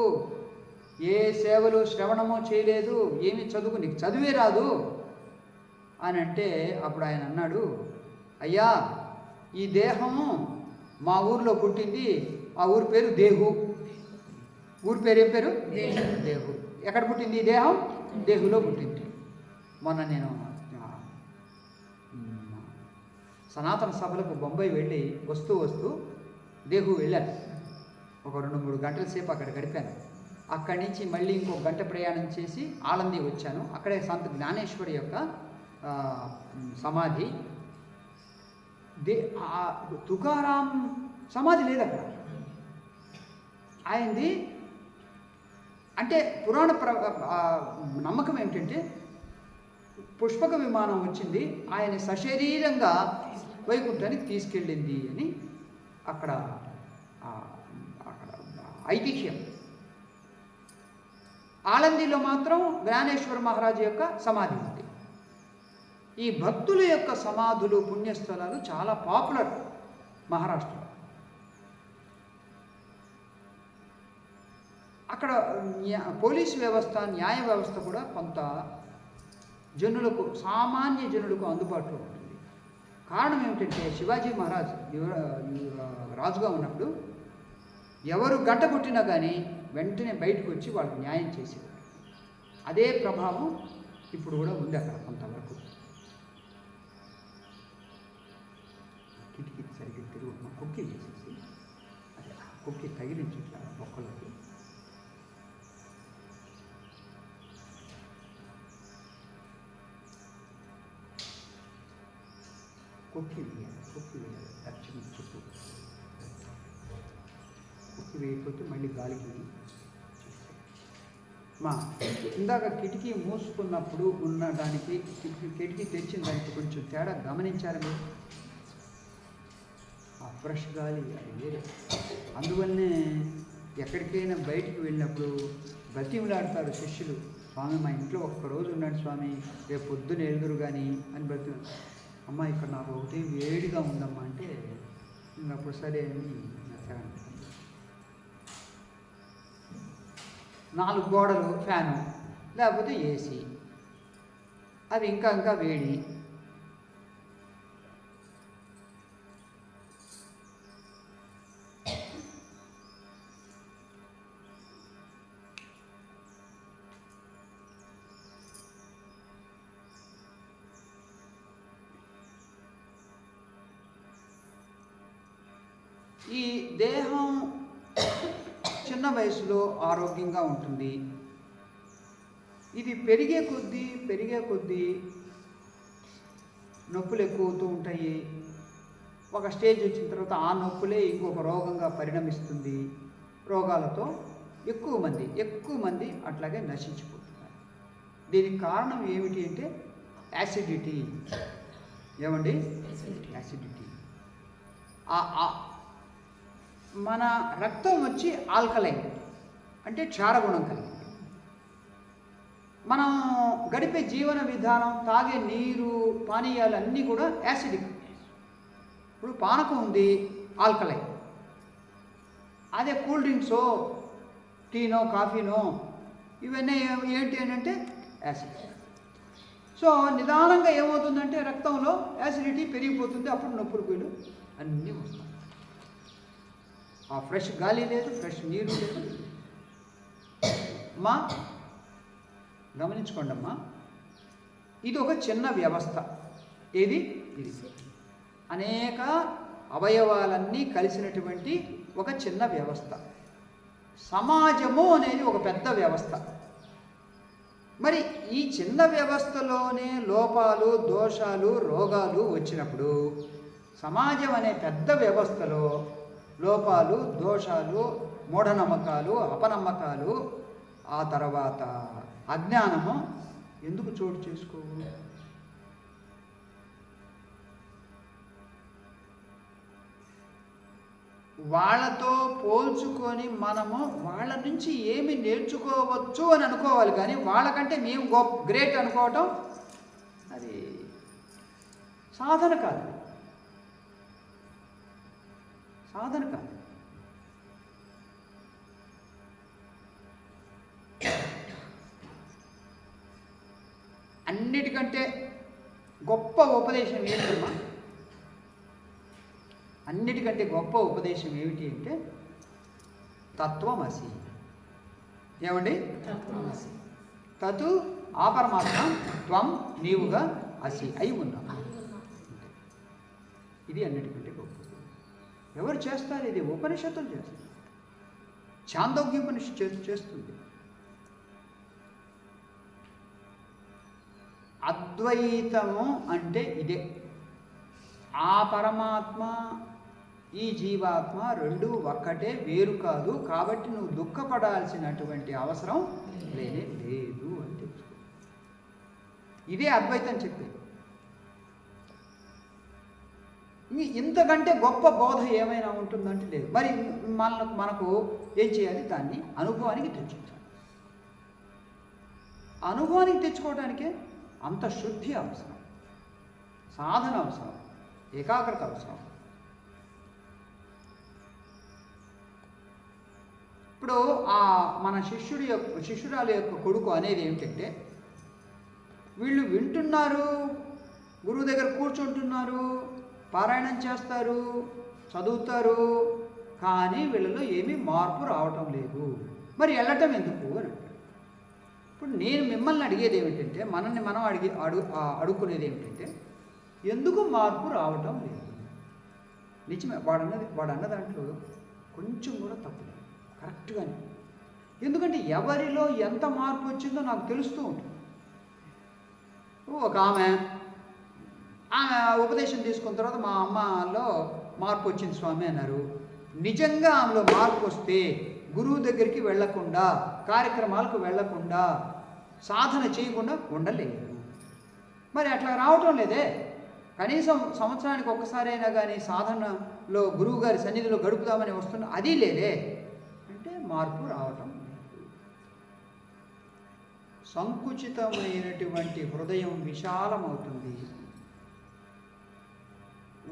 C: ఏ సేవలు శ్రవణమో చేయలేదు, ఏమి చదువు, నీకు చదివే రాదు అని అంటే, అప్పుడు ఆయన అన్నాడు, అయ్యా ఈ దేహము మా ఊరిలో పుట్టింది, ఆ ఊరి పేరు దేహు. ఊరి పేరు ఏం పేరు? దేహు. ఎక్కడ పుట్టింది ఈ దేహం? దేహులో పుట్టింది. మొన్న నేను సనాతన సభలకు బొంబాయి వెళ్ళి వస్తూ దేహు వెళ్ళాను. ఒక 2-3 గంటల సేపు అక్కడ గడిపాను. అక్కడి నుంచి మళ్ళీ ఇంకో గంట ప్రయాణం చేసి ఆలంది వచ్చాను. అక్కడే సంత జ్ఞానేశ్వరి యొక్క సమాధి. తుకారాం సమాధి లేదు అక్కడ. ఆయనది అంటే పురాణ నమ్మకం ఏమిటంటే, పుష్పక విమానం వచ్చింది, ఆయన సశరీరంగా వైకుంఠానికి తీసుకెళ్ళింది అని అక్కడ ఐతిహ్యం. ఆలందీలో మాత్రం జ్ఞానేశ్వర మహారాజు యొక్క సమాధి ఉంది. ఈ భక్తుల యొక్క సమాధులు పుణ్యస్థలాలు చాలా పాపులర్ మహారాష్ట్రలో. అక్కడ పోలీసు వ్యవస్థ, న్యాయ వ్యవస్థ కూడా కొంత జనులకు, సామాన్య జనులకు అందుబాటులో ఉంటుంది. కారణం ఏమిటంటే శివాజీ మహారాజ్ రాజుగా ఉన్నప్పుడు ఎవరు గంట కొట్టినా కానీ వెంటనే బయటకు వచ్చి వాళ్ళకి న్యాయం చేసేవారు. అదే ప్రభావం ఇప్పుడు కూడా ఉంది అక్కడ కొంతవరకు. కిటికీ సరిగ్గా తిరుగు కుక్కి వేసేసి అదే కుక్కి తగిలించి ఇట్లా మొక్కలకి. కుక్కి వేయాలి, కుక్కి వేయాలి, ఖర్చు చుట్టూ కుక్కి వేయకపోతే మళ్ళీ గాలికి ఇందాక కిటికీ మూసుకున్నప్పుడు ఉన్నదానికి కిటికీ తెచ్చిన దానికి కొంచెం తేడా గమనించారు మీరు? ఆ ఫ్రెష్ గాలి అది వేరే. అందువల్లనే ఎక్కడికైనా బయటికి వెళ్ళినప్పుడు బతిమలాడతారు శిష్యులు, స్వామి మా ఇంట్లో ఒక్కరోజు ఉన్నాడు స్వామి, రేపు పొద్దున ఎదురు కానీ అని బతి. అమ్మ ఇక్కడ నాకు ఒకటి వేడిగా ఉందమ్మా అంటే అప్పుడు సరే అని నచ్చాను. 4 గోడలు, ఫ్యాను లేకపోతే ఏసీ, అది ఇంకా ఇంకా వేడి. ఈ దేహం చిన్న వయసులో ఆరోగ్యంగా ఉంటుంది. ఇది పెరిగే కొద్దీ నొప్పులు ఎక్కువవుతూ ఉంటాయి. ఒక స్టేజ్ వచ్చిన తర్వాత ఆ నొప్పులే ఇంకొక రోగంగా పరిణమిస్తుంది. రోగాలతో ఎక్కువ మంది అట్లాగే నశించిపోతున్నారు. దీనికి కారణం ఏమిటి అంటే యాసిడిటీ. ఏమండి? యాసిడిటీ. మన రక్తం వచ్చి ఆల్కలైన్ అంటే క్షారగుణం కలిగింది. మనం గడిపే జీవన విధానం, తాగే నీరు, పానీయాలు అన్నీ కూడా యాసిడిక్. ఇప్పుడు పానకం ఉంది, ఆల్కలైన్. అదే కూల్ డ్రింక్సో, టీనో, కాఫీనో ఇవన్నీ ఏంటి అని అంటే యాసిడ్. సో నిదానంగా ఏమవుతుందంటే రక్తంలో యాసిడిటీ పెరిగిపోతుంది. అప్పుడు నొప్పులు పోయిలు అన్నీ వస్తాయి. ఆ ఫ్రెష్ గాలి లేదు, ఫ్రెష్ నీరు లేదు. అమ్మా గమనించుకోండి అమ్మా, ఇది ఒక చిన్న వ్యవస్థ. ఇది అనేక అవయవాలన్నీ కలిసినటువంటి ఒక చిన్న వ్యవస్థ. సమాజము అనేది ఒక పెద్ద వ్యవస్థ. మరి ఈ చిన్న వ్యవస్థలోనే లోపాలు, దోషాలు, రోగాలు వచ్చినప్పుడు సమాజం అనే పెద్ద వ్యవస్థలో లోపాలు, దోషాలు, మూఢనమ్మకాలు, అపనమ్మకాలు, ఆ తర్వాత అజ్ఞానము ఎందుకు చోటు చేసుకోవు? వాళ్ళతో పోల్చుకొని మనము వాళ్ళ నుంచి ఏమి నేర్చుకోవచ్చు అని అనుకోవాలి. కానీ వాళ్ళకంటే మేము గ్రేట్ అనుకోవటం అది సాధన కాదు. అన్నిటికంటే గొప్ప ఉపదేశం ఏంటమ్మా? అన్నిటికంటే గొప్ప ఉపదేశం ఏమిటి అంటే తత్వమసి. ఏమండి? తతు ఆ పరమాత్మ, త్వం నీవుగా, అసి అయి ఉన్నావు. ఇది అన్నిటికంటే గొప్ప. ఎవరు చేస్తారు? ఇది ఉపనిషత్తులు చేస్తారు. ఛాందోగ్యోపనిషత్తు చేస్తుంది. అద్వైతము అంటే ఇదే. ఆ పరమాత్మ, ఈ జీవాత్మ రెండు ఒక్కటే, వేరు కాదు. కాబట్టి నువ్వు దుఃఖపడాల్సినటువంటి అవసరం లేనే లేదు అని తెలుసుకో. ఇదే అద్వైతం చెప్పేది. ఇంతకంటే గొప్ప బోధ ఏమైనా ఉంటుందంటే లేదు. మరి మనకు ఏం చేయాలి? దాన్ని అనుభవానికి తెచ్చుకోవాలి. అనుభవానికి తెచ్చుకోవడానికే అంత శుద్ధి అవసరం. సాధన అవసరం, ఏకాగ్రత అవసరం. ఇప్పుడు మన శిష్యురాలి యొక్క కొడుకు అనేది ఏమిటంటే, వీళ్ళు వింటున్నారు, గురువు దగ్గర కూర్చుంటున్నారు, పారాయణం చేస్తారు, చదువుతారు, కానీ వీళ్ళలో ఏమీ మార్పు రావటం లేదు. మరి వెళ్ళటం ఎందుకు అని అంటారు. ఇప్పుడు నేను మిమ్మల్ని అడిగేది ఏమిటంటే, మనల్ని మనం అడుక్కునేది ఏమిటంటే, ఎందుకు మార్పు రావటం లేదు? నిజమే, వాడు అన్న దాంట్లో కొంచెం కూడా తప్పులేదు, కరెక్ట్గానే. ఎందుకంటే ఎవరిలో ఎంత మార్పు వచ్చిందో నాకు తెలుస్తూ ఉంటుంది. ఒక ఆమె ఉపదేశం తీసుకున్న తర్వాత మా అమ్మలో మార్పు వచ్చింది స్వామి అన్నారు. నిజంగా ఆమెలో మార్పు వస్తే గురువు దగ్గరికి వెళ్లకుండా, కార్యక్రమాలకు వెళ్లకుండా, సాధన చేయకుండా ఉండలేదు. మరి అట్లా రావటం లేదే. కనీసం సంవత్సరానికి ఒక్కసారైనా కానీ సాధనలో గురువు గారి సన్నిధిలో గడుపుదామని వస్తున్నా, అది లేదే అంటే మార్పు రావటం లేదు. సంకుచితమైనటువంటి హృదయం విశాలమవుతుంది.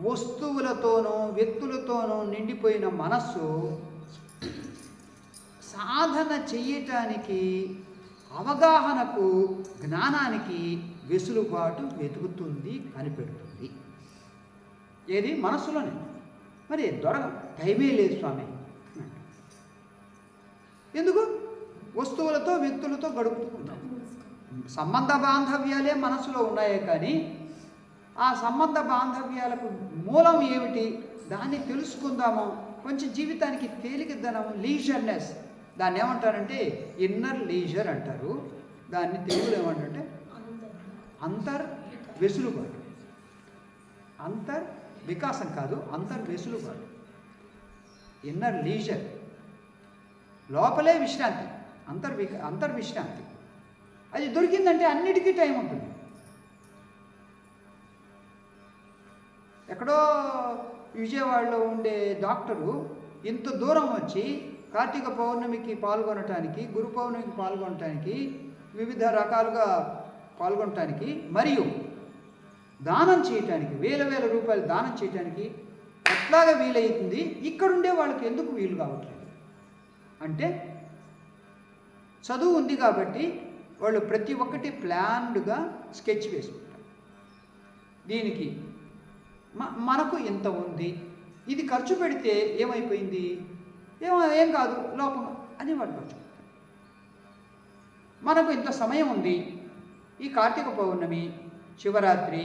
C: వస్తువులతోనూ వ్యక్తులతోనూ నిండిపోయిన మనస్సు సాధన చెయ్యటానికి, అవగాహనకు, జ్ఞానానికి వెసులుబాటు వెతుకుతుంది, కనిపెడుతుంది. ఏది? మనస్సులోనే. మరి టైమే లేదు స్వామి. ఎందుకు? వస్తువులతో వ్యక్తులతో గడుపుతున్నాం. సంబంధ బాంధవ్యాలే మనసులో ఉన్నాయే కానీ ఆ సంబంధ బాంధవ్యాలకు మూలం ఏమిటి దాన్ని తెలుసుకుందాము. కొంచెం జీవితానికి తేలికదనం, లీజర్నెస్, దాన్ని ఏమంటారంటే ఇన్నర్ లీజర్ అంటారు. దాన్ని తెలుగులో ఏమంటారంటే వెసులుబాటు. వికాసం కాదు, వెసులుబాటు. ఇన్నర్ లీజర్, లోపలే విశ్రాంతి, అంతర్విశ్రాంతి. అది దొరికిందంటే అన్నిటికీ టైం ఉంటుంది. ఎక్కడో విజయవాడలో ఉండే డాక్టరు ఇంత దూరం వచ్చి కార్తీక పౌర్ణమికి పాల్గొనటానికి, గురు పౌర్ణమికి పాల్గొనటానికి, వివిధ రకాలుగా పాల్గొనటానికి, మరియు దానం చేయటానికి, వేల రూపాయలు దానం చేయటానికి ఎట్లాగా వీలవుతుంది, ఇక్కడుండే వాళ్ళకి ఎందుకు వీలు కావట్లేదు అంటే, చదువు ఉంది కాబట్టి వాళ్ళు ప్రతి ఒక్కటి ప్లాన్డ్గా స్కెచ్ వేసుకుంటారు. దీనికి మనకు ఇంత ఉంది, ఇది ఖర్చు పెడితే ఏమైపోయింది, ఏం కాదు లోపం అని వాళ్ళు ఖర్చు పెడతారు. మనకు ఇంత సమయం ఉంది, ఈ కార్తీక పౌర్ణమి, శివరాత్రి,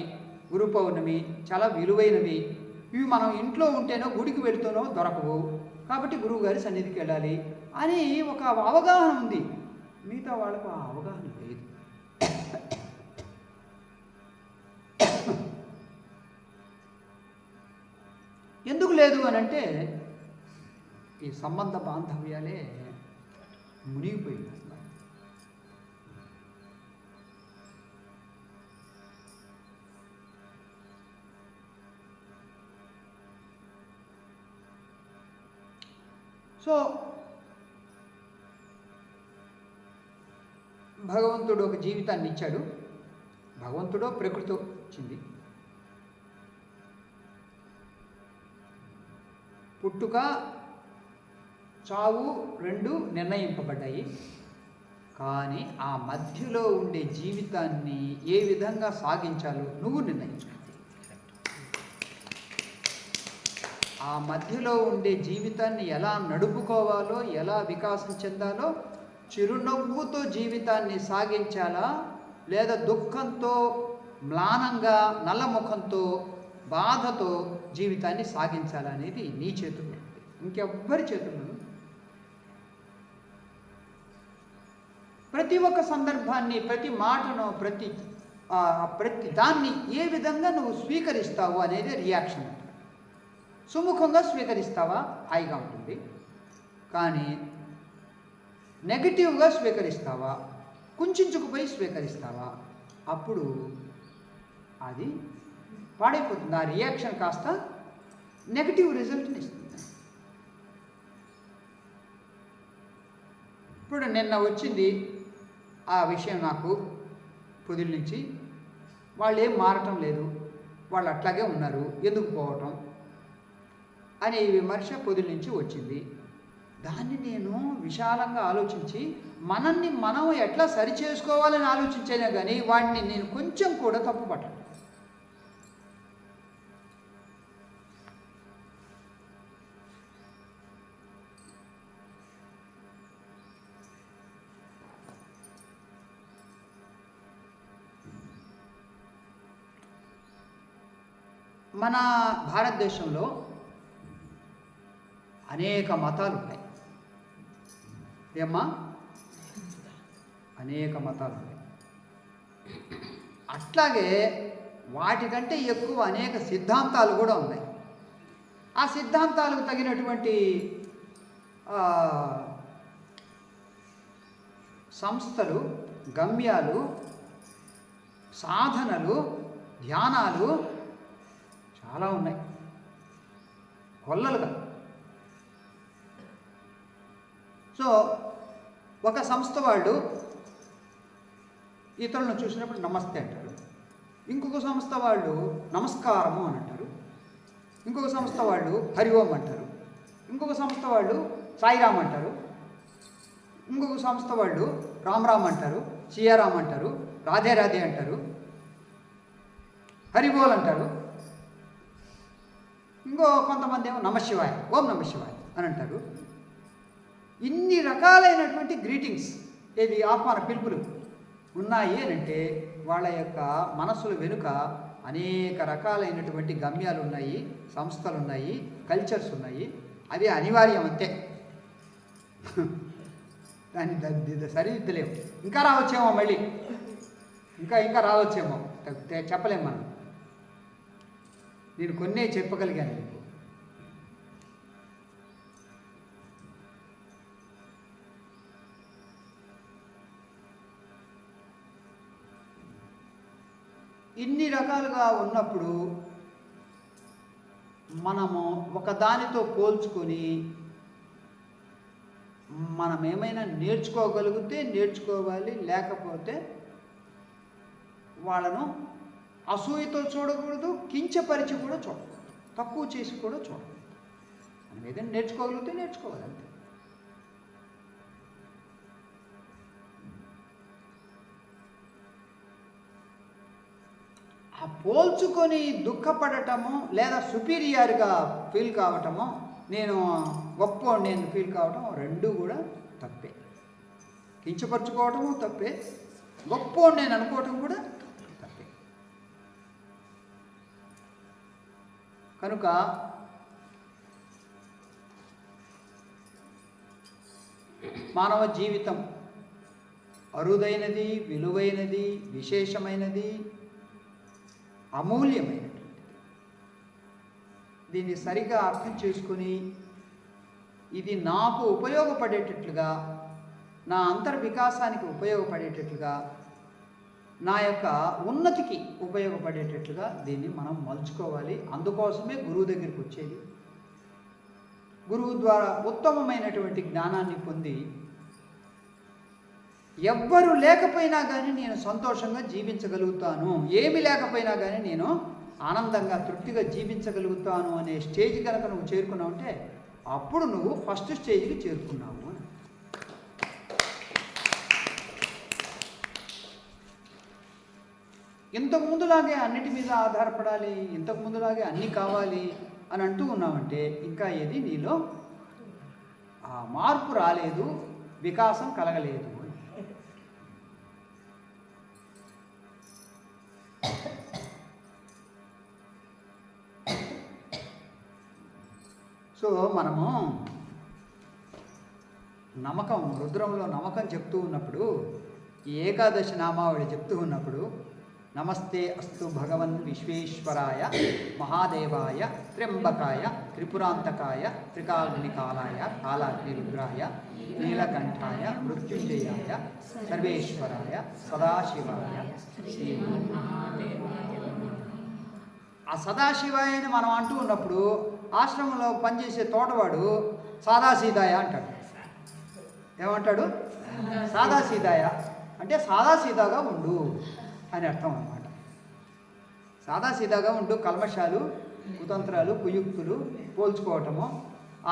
C: గురు పౌర్ణమి చాలా విలువైనవి, ఇవి మనం ఇంట్లో ఉంటేనో గుడికి వెళ్తూనో దొరకవు, కాబట్టి గురువుగారి సన్నిధికి వెళ్ళాలి అని ఒక అవగాహన ఉంది. మిగతా వాళ్ళకు ఆ అవగాహన లేదు. ఎందుకు లేదు అని అంటే, ఈ సంబంధ బాంధవ్యాలే మునిగిపోయింది. సో భగవంతుడు ఒక జీవితాన్ని ఇచ్చాడు. భగవంతుడో ప్రకృతి వచ్చింది. పుట్టుక, చావు రెండు నిర్ణయింపబడ్డాయి. కానీ ఆ మధ్యలో ఉండే జీవితాన్ని ఏ విధంగా సాగించాలో నువ్వు నిర్ణయించాలి. ఆ మధ్యలో ఉండే జీవితాన్ని ఎలా నడుపుకోవాలో, ఎలా వికాసం చెందాలో, చిరునవ్వుతో జీవితాన్ని సాగించాలా, లేదా దుఃఖంతో, మ్లానంగా, నల్లముఖంతో, బాధతో జీవితాన్ని సాగించాలా అనేది నీ చేతుల్లో, ఇంకెవ్వరి చేతుల్లో. ప్రతి ఒక్క సందర్భాన్ని, ప్రతి మాటను, ప్రతి దాన్ని ఏ విధంగా నువ్వు స్వీకరిస్తావు అనేది రియాక్షన్. సుముఖంగా స్వీకరిస్తావా, హాయిగా ఉంటుంది. కానీ నెగిటివ్గా స్వీకరిస్తావా, కుంచుకుపోయి స్వీకరిస్తావా, అప్పుడు అది పాడైపోతుంది. ఆ రియాక్షన్ కాస్త నెగిటివ్ రిజల్ట్ని ఇస్తుంది. ఇప్పుడు నిన్న వచ్చింది ఆ విషయం నాకు పొదిల నుంచి, వాళ్ళు ఏం మారటం లేదు, వాళ్ళు అట్లాగే ఉన్నారు, ఎందుకు పోవటం అనే విమర్శ పొది నుంచి వచ్చింది. దాన్ని నేను విశాలంగా ఆలోచించి మనల్ని మనం ఎట్లా సరి చేసుకోవాలని ఆలోచించేనే కానీ వాడిని నేను కొంచెం కూడా తప్పు పట్టను. మన భారతదేశంలో అనేక మతాలు ఉన్నాయి. ఏమ్మా? అనేక మతాలు ఉన్నాయి. అట్లాగే వాటికంటే ఎక్కువ అనేక సిద్ధాంతాలు కూడా ఉన్నాయి. ఆ సిద్ధాంతాలకు తగినటువంటి సంస్థలు, గమ్యాలు, సాధనలు, ధ్యానాలు చాలా ఉన్నాయి, కొల్లలుగా. సో ఒక సంస్థ వాళ్ళు ఇతరులను చూసినప్పుడు నమస్తే అంటారు, ఇంకొక సంస్థ వాళ్ళు నమస్కారము అని అంటారు, ఇంకొక సంస్థ వాళ్ళు హరి ఓం అంటారు, ఇంకొక సంస్థ వాళ్ళు సాయిరామ్ అంటారు, ఇంకొక సంస్థ వాళ్ళు రామ్ రామ్ అంటారు, సియారామ్ అంటారు, రాధే రాధే అంటారు, హరిబోల్ అంటారు, ఇంకో కొంతమంది ఏమో నమశివాయ, ఓం నమశివాయ అని అంటారు. ఇన్ని రకాలైనటువంటి గ్రీటింగ్స్, ఏది ఆహ్వాన పిలుపులు ఉన్నాయి అని అంటే వాళ్ళ యొక్క మనస్సుల వెనుక అనేక రకాలైనటువంటి గమ్యాలు ఉన్నాయి, సంస్థలు ఉన్నాయి, కల్చర్స్ ఉన్నాయి. అవి అనివార్యం అంతే. దాన్ని సరిదిద్దలేము. ఇంకా రావచ్చేమో, మళ్ళీ ఇంకా రావచ్చేమో, చెప్పలేము మనం. నేను కొన్నే చెప్పగలిగాను మీకు. ఇన్ని రకాలుగా ఉన్నప్పుడు మనము ఒకదానితో పోల్చుకొని మనం ఏమైనా నేర్చుకోగలిగితే నేర్చుకోవాలి, లేకపోతే వాళ్ళను అసూయతో చూడకూడదు, కించపరిచి కూడా చూడకూడదు, తక్కువ చేసి కూడా చూడకూడదు. మనం ఏదైనా నేర్చుకోగలిగితే నేర్చుకోవాలి అంతే. ఆ పోల్చుకొని దుఃఖపడటము లేదా సుపీరియర్గా ఫీల్ కావటము, నేను గొప్ప నేను ఫీల్ కావటం, రెండు కూడా తప్పే. కించపరుచుకోవటము తప్పే, గొప్ప నేను అనుకోవటం కూడా తప్పే. కనుక మానవ జీవితం అరుదైనది, విలువైనది, విశేషమైనది, అమూల్యమైనటువంటిది. దీన్ని సరిగా అర్థం చేసుకుని ఇది నాకు ఉపయోగపడేటట్లుగా, నా అంతర్వికాసానికి ఉపయోగపడేటట్లుగా, నా యొక్క ఉన్నతికి ఉపయోగపడేటట్లుగా దీన్ని మనం మలుచుకోవాలి. అందుకోసమే గురువు దగ్గరికి వచ్చేది. గురువు ద్వారా ఉత్తమమైనటువంటి జ్ఞానాన్ని పొంది ఎవ్వరు లేకపోయినా కానీ నేను సంతోషంగా జీవించగలుగుతాను, ఏమి లేకపోయినా కానీ నేను ఆనందంగా తృప్తిగా జీవించగలుగుతాను అనే స్టేజ్ కనుక నువ్వు చేరుకున్నావు అంటే అప్పుడు నువ్వు ఫస్ట్ స్టేజ్కి చేరుకున్నావు. ఇంతకు ముందులాగే అన్నిటి మీద ఆధారపడాలి, ఇంతకు ముందులాగే అన్నీ కావాలి అని అంటూ ఉన్నామంటే ఇంకా ఏది నీలో ఆ మార్పు రాలేదు, వికాసం కలగలేదు. సో మనము నమ్మకం, రుద్రంలో నమ్మకం చెప్తూ ఉన్నప్పుడు, ఈ ఏకాదశి నామావళి చెప్తూ ఉన్నప్పుడు నమస్తే అస్తు భగవన్ విశ్వేశ్వరాయ మహాదేవాయ త్ర్యంబకాయ త్రిపురాంతకాయ త్రికాగ్నికాలాయ కాలాగ్నిరుద్రాయ నీలకంఠాయ మృత్యుంజయాయ సర్వేశ్వరాయ సదాశివాయ ఆ సదాశివాయని మనం అంటూ ఉన్నప్పుడు ఆశ్రమంలో పనిచేసే తోటవాడు సాదాసీదాయ అంటాడు. ఏమంటాడు? సాదాసీదాయ అంటే సాదాసీదాగా ఉండు అని అర్థం అన్నమాట. సాదాసీదాగా ఉంటూ కల్మషాలు, కుతంత్రాలు, కుయుక్తులు, పోల్చుకోవటము,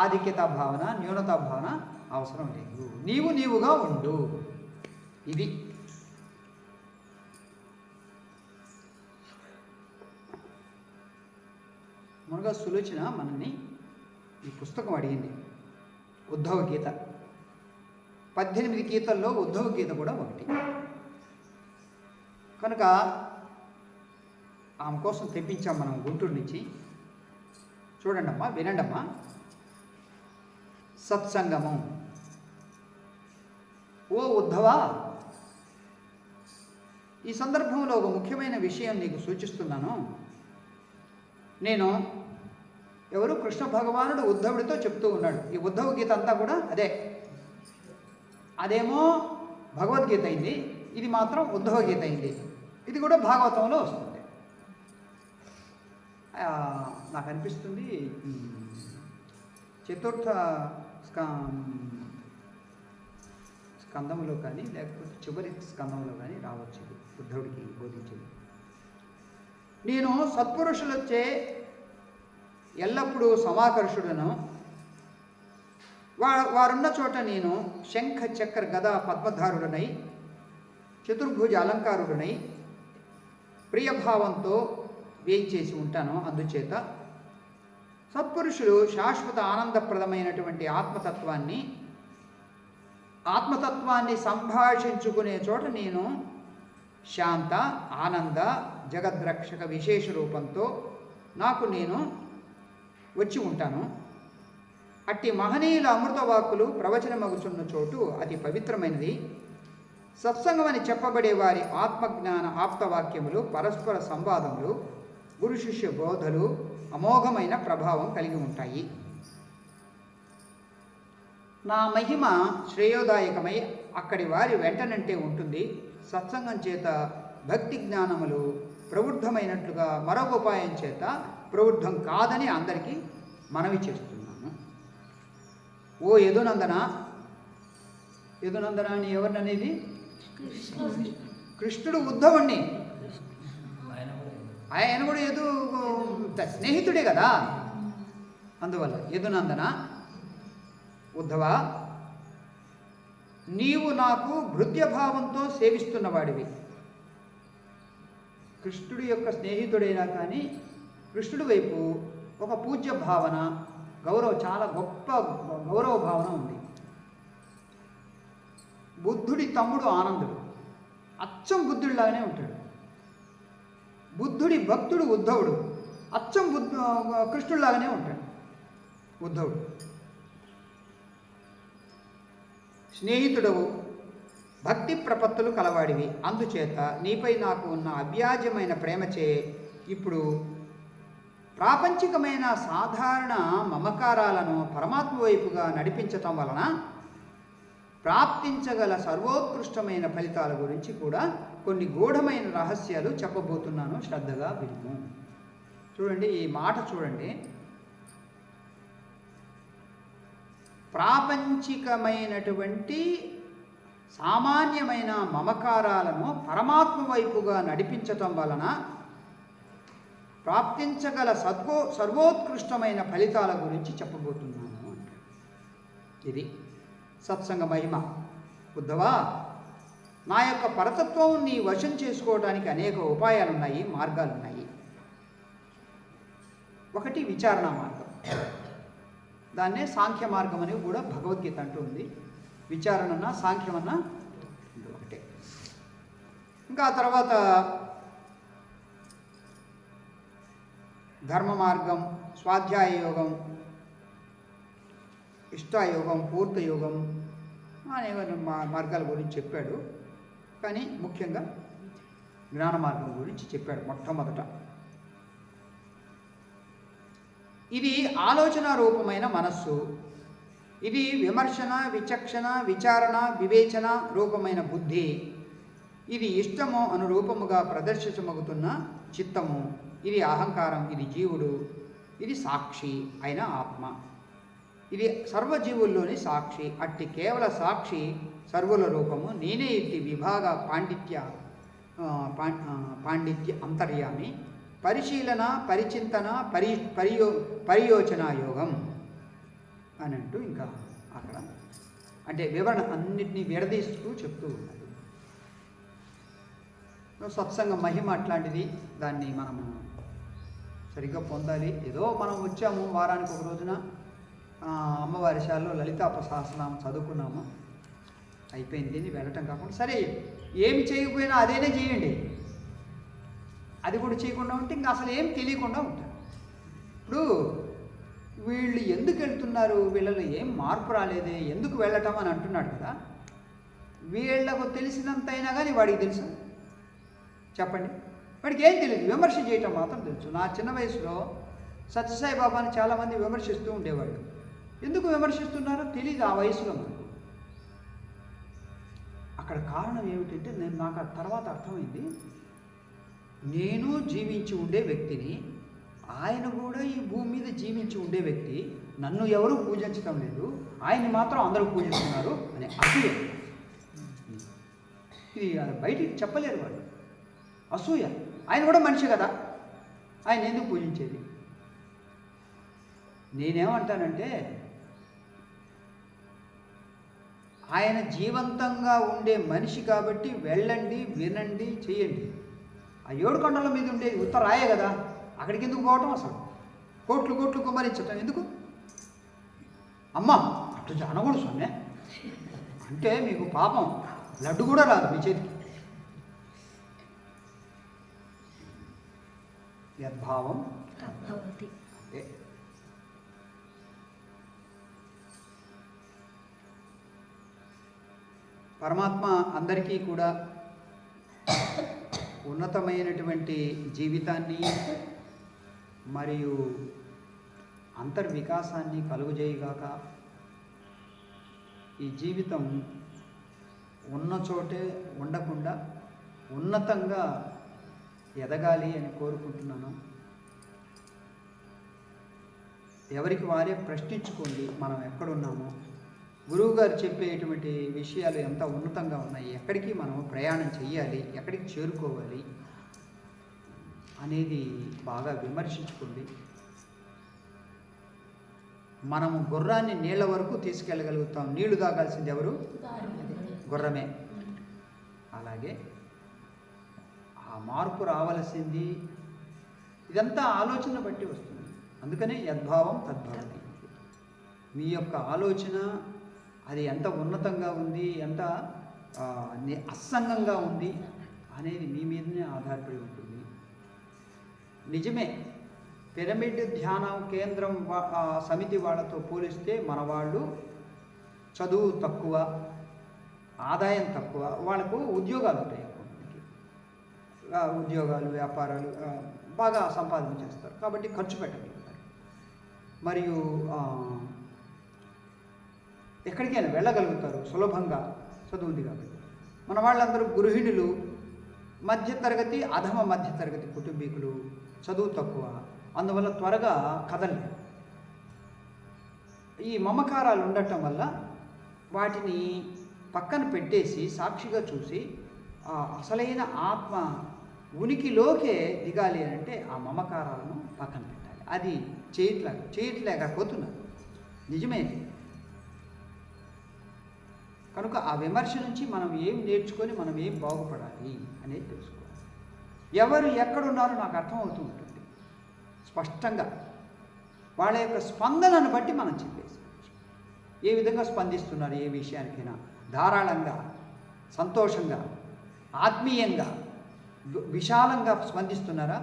C: ఆధిక్యతా భావన, న్యూనతా భావన అవసరం లేదు. నీవుగా ఉండు. ఇది మునగా సులోచన మనల్ని ఈ పుస్తకం అడిగింది. ఉద్ధవ గీత 18 గీతల్లో ఉద్ధవ గీత కూడా ఒకటి. కనుక ఆమె కోసం తెప్పించాం మనం గుంటూరు నుంచి. చూడండి అమ్మా, వినండి అమ్మా. సత్సంగమం. ఓ ఉద్ధవా, ఈ సందర్భంలో ఒక ముఖ్యమైన విషయం నీకు సూచిస్తున్నాను. నేను ఎవరు కృష్ణ భగవానుడు ఉద్ధవుడితో చెప్తూ ఉన్నాడు. ఈ ఉద్ధవ గీత అంతా కూడా అదేమో భగవద్గీత అయింది, ఇది మాత్రం ఉద్ధవ గీత అయింది. ఇది కూడా భాగవతంలో వస్తుంది. నాకు అనిపిస్తుంది చతుర్థ స్కందంలో కానీ లేకపోతే చివరి స్కందంలో కానీ రావచ్చు ఇది ఉద్ధవుడికి బోధించింది. నేను సత్పురుషులొచ్చే ఎల్లప్పుడూ సమాకర్షుడను, వారున్న చోట నేను శంఖ చక్ర గదా పద్మధారుడనై, చతుర్భుజ అలంకారుడనై ప్రియభావంతో వేయించేసి ఉంటాను. అందుచేత సత్పురుషులు శాశ్వత ఆనందప్రదమైనటువంటి ఆత్మతత్వాన్ని సంభాషించుకునే చోట నేను శాంత ఆనంద జగద్రక్షక విశేష రూపంతో నాకు నేను వచ్చి ఉంటాను. అట్టి మహనీయుల అమృతవాక్కులు ప్రవచనమగుచున్న చోటు అతి పవిత్రమైనది. సత్సంగమని చెప్పబడే వారి ఆత్మజ్ఞాన ఆప్తవాక్యములు, పరస్పర సంవాదములు, గురు శిష్య బోధలు అమోఘమైన ప్రభావం కలిగి ఉంటాయి. నా మహిమ శ్రేయోదాయకమై అక్కడి వారి వెంటనంటే ఉంటుంది. సత్సంగం చేత భక్తి జ్ఞానములు ప్రవృద్ధమైనట్లుగా మరొక ఉపాయం చేత ప్రవృద్ధం కాదని అందరికీ మనవి చేస్తున్నాను. ఓ యదునందన అని ఎవరిననేది? కృష్ణుడు ఉద్ధవుణ్ణి. ఆయన కూడా స్నేహితుడే కదా. అందువల్ల యదునందన, ఉద్ధవ, నీవు నాకు భృత్యభావంతో సేవిస్తున్నవాడివి. కృష్ణుడి యొక్క స్నేహితుడైనా కానీ కృష్ణుడి వైపు ఒక పూజ్య భావన, చాలా గొప్ప గౌరవ భావన ఉంది. బుద్ధుడి తమ్ముడు ఆనందుడు అచ్చం బుద్ధుడిలాగానే ఉంటాడు. బుద్ధుడి భక్తుడు ఉద్ధవుడు అచ్చం కృష్ణుడిలాగానే ఉంటాడు. ఉద్ధవుడు స్నేహితుడవు, భక్తి ప్రపత్తులు కలవాడివి. అందుచేత నీపై నాకు ఉన్న అవ్యాజమైన ప్రేమచే ఇప్పుడు ప్రాపంచికమైన సాధారణ మమకారాలను పరమాత్మ వైపుగా నడిపించటం వలన ప్రాప్తించగల సర్వోత్కృష్టమైన ఫలితాల గురించి కూడా కొన్ని గూఢమైన రహస్యాలు చెప్పబోతున్నాను. శ్రద్ధగా విను. చూడండి, ఈ మాట చూడండి. ప్రాపంచికమైనటువంటి సామాన్యమైన మమకారాలను పరమాత్మ వైపుగా నడిపించటం వలన ప్రాప్తించగల సర్వోత్కృష్టమైన ఫలితాల గురించి చెప్పబోతున్నాను అంటే ఇది సత్సంగ మహిమ. ఉద్ధవా, నా యొక్క పరతత్వం నీ వశం చేసుకోవడానికి అనేక ఉపాయాలున్నాయి, మార్గాలున్నాయి. ఒకటి విచారణ మార్గం. దాన్నే సాంఖ్య మార్గం అని కూడా భగవద్గీత అంటుంది. విచారణన్నా సాంఖ్యమన్నా ఒకటే. ఇంకా ఆ తర్వాత ధర్మ మార్గం, స్వాధ్యాయ యోగం, ఇష్టాయోగం, పూర్తయోగం అనేక మార్గాల గురించి చెప్పాడు. కానీ ముఖ్యంగా జ్ఞాన మార్గం గురించి చెప్పాడు మొట్టమొదట. ఇది ఆలోచన రూపమైన మనస్సు. ఇది విమర్శన, విచక్షణ, విచారణ, వివేచన రూపమైన బుద్ధి. ఇది ఇష్టము అనురూపముగా ప్రదర్శించమగుతున్న చిత్తము. ఇది అహంకారం. ఇది జీవుడు. ఇది సాక్షి అయిన ఆత్మ. ఇది సర్వజీవుల్లోని సాక్షి. అట్టి కేవల సాక్షి సర్వుల రూపము. నేనే ఇట్టి విభాగ పాండిత్య అంతర్యామి. పరిశీలన, పరిచింతన, పరియోచన యోగం అని అంటూ ఇంకా అక్కడ అంటే వివరణ అన్నిటినీ విడదీస్తూ చెప్తూ ఉన్నాడు. సత్సంగ మహిమ అట్లాంటిది, దాన్ని మనము సరిగ్గా పొందాలి. ఏదో మనం వచ్చాము వారానికి ఒక రోజున అమ్మవారి శాలలో లలితా సహస్రనామం చదువుకున్నాము, అయిపోయింది, వెళ్ళటం కాకుండా సరే ఏమి చేయకపోయినా అదేనే చేయండి. అది కూడా చేయకుండా ఉంటే ఇంకా అసలు ఏం తెలియకుండా ఉంటారు. ఇప్పుడు వీళ్ళు ఎందుకు వెళ్తున్నారు, వీళ్ళలో ఏం మార్పు రాలేదే, ఎందుకు వెళ్ళటం అని అంటున్నాడు కదా. వీళ్ళకు తెలిసినంత అయినా కానీ వాడికి తెలుసు చెప్పండి? వాడికి ఏం తెలియదు, విమర్శ చేయటం మాత్రం తెలుసు. నా చిన్న వయసులో సత్యసాయి బాబాని చాలామంది విమర్శిస్తూ ఉండేవాళ్ళు. ఎందుకు విమర్శిస్తున్నారో తెలియదు ఆ వయసులో మనకు. అక్కడ కారణం ఏమిటంటే నాకు ఆ తర్వాత అర్థమైంది, నేను జీవించి ఉండే వ్యక్తిని, ఆయన కూడా ఈ భూమి మీద జీవించి ఉండే వ్యక్తి, నన్ను ఎవరూ పూజించటం లేదు, ఆయన్ని మాత్రం అందరూ పూజిస్తున్నారు అనే అసూయ. ఇది బయటికి చెప్పలేరు వాళ్ళు, అసూయ. ఆయన కూడా మనిషి కదా, ఆయన ఎందుకు పూజించేది? నేనేమంటానంటే ఆయన జీవంతంగా ఉండే మనిషి కాబట్టి వెళ్ళండి, వినండి, చేయండి. ఆ 7 కొండల మీద ఉండేది ఉత్తరాయే కదా, అక్కడికి ఎందుకు పోవటం? అసలు కోట్లు కోట్లు కుమ్మరించటం ఎందుకు? అమ్మ అటు అనకూడదు సొన్నే అంటే మీకు పాపం లడ్డు కూడా రాదు మీ చేతికి. యద్భావం
B: తద్భవతి.
C: పరమాత్మ అందరికీ కూడా ఉన్నతమైనటువంటి జీవితాన్ని మరియు అంతర్వికాసాన్ని కలుగజేయగాక. ఈ జీవితం ఉన్న చోటే ఉండకుండా ఉన్నతంగా ఎదగాలి అని కోరుకుంటున్నాను. ఎవరికి వారే ప్రశ్నించుకోండి, మనం ఎక్కడున్నామో. గురువుగారు చెప్పేటువంటి విషయాలు ఎంత ఉన్నతంగా ఉన్నాయి, ఎక్కడికి మనం ప్రయాణం చేయాలి, ఎక్కడికి చేరుకోవాలి అనేది బాగా విమర్శించుకోండి. మనము గుర్రాన్ని నీళ్ళ వరకు తీసుకెళ్ళగలుగుతాం, నీళ్లు తాగాల్సింది ఎవరు? గుర్రమే. అలాగే ఆ మార్పు రావలసింది ఇదంతా ఆలోచన బట్టి వస్తుంది. అందుకనే యద్భావం తద్భవతి. మీ యొక్క ఆలోచన అది ఎంత ఉన్నతంగా ఉంది, ఎంత అస్సంగంగా ఉంది అనేది మీ మీదనే ఆధారపడి ఉంటుంది. నిజమే, పిరమిడ్ ధ్యాన కేంద్రం సమితి వాళ్ళతో పోలిస్తే మన వాళ్ళు చదువు తక్కువ, ఆదాయం తక్కువ, వాళ్ళకు ఉద్యోగాలు ఉంటాయి, ఉద్యోగాలు వ్యాపారాలు బాగా సంపాదన చేస్తారు కాబట్టి ఖర్చు పెట్టగలుగుతారు. మరియు ఎక్కడికైనా వెళ్ళగలుగుతారు సులభంగా, చదువు ఉంది కాబట్టి. మన వాళ్ళందరూ గృహిణులు, మధ్యతరగతి, అధమ మధ్యతరగతి కుటుంబీకులు, చదువు తక్కువ, అందువల్ల త్వరగా కదలలేదు. ఈ మమకారాలు ఉండటం వల్ల వాటిని పక్కన పెట్టేసి సాక్షిగా చూసి అసలైన ఆత్మ ఉనికిలోకే దిగాలి అంటే ఆ మమకారాలను పక్కన పెట్టాలి. అది చేయట్లేకపోతున్నారు, నిజమే. కనుక ఆ విమర్శ నుంచి మనం ఏం నేర్చుకొని మనం ఏం బాగుపడాలి అనేది తెలుసుకోవాలి. ఎవరు ఎక్కడున్నారో నాకు అర్థమవుతూ ఉంటుంది స్పష్టంగా. వాళ్ళ యొక్క స్పందనను బట్టి మనం చెప్పేసి ఏ విధంగా స్పందిస్తున్నారు, ఏ విషయానికైనా ధారాళంగా, సంతోషంగా, ఆత్మీయంగా, విశాలంగా స్పందిస్తున్నారా,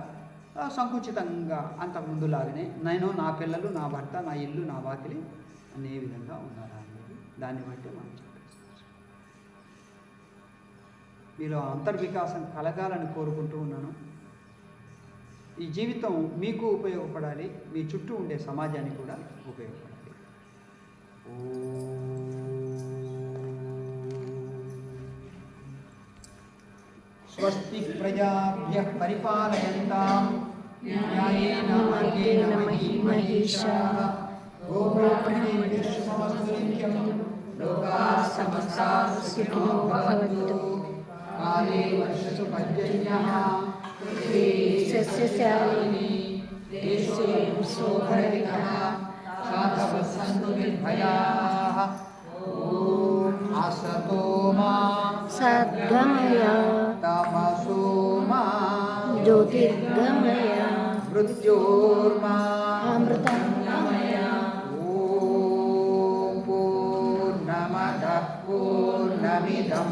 C: సంకుచితంగా అంతకుముందులాగానే నేను, నా పిల్లలు, నా భర్త, నా ఇల్లు, నా వాకిలి అనే విధంగా ఉన్నారా అనేది దాన్ని బట్టి మనం చెప్పేస్తాం. మీలో అంతర్వికాసం కలగాలని కోరుకుంటూ ఉన్నాను. ఈ జీవితం మీకు ఉపయోగపడాలి, మీ చుట్టూ ఉండే సమాజానికి కూడా ఉపయోగపడాలి. స్వస్తి ప్రజాభ్యః పరిపాలయంతాం న్యాయేన మార్గేణ మహీమహీషాః గోబ్రాహ్మణేభ్యः శుభమస్తు నిత్యం లోకాః సమస్తాః సుఖినో భవంతు. కాలే వర్షతు పర్జన్యః
B: सस्यशालिनी देशोऽयं शोभरहितः
C: साधवः सन्तु निर्भयाः। ॐ असतो मा
B: सद्गमय
C: तमसो मा
B: ज्योतिर्गमय
C: मृत्योर्मा
B: अमृतं गमय।
C: ॐ पूर्णमदः पूर्णमिदं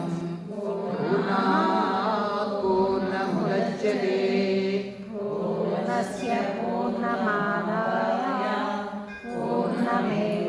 C: पूर्णात् पूर्णमुदच्यते
B: पूर्णस्य पूर्णमादाय पूर्णमेवावशिष्यते।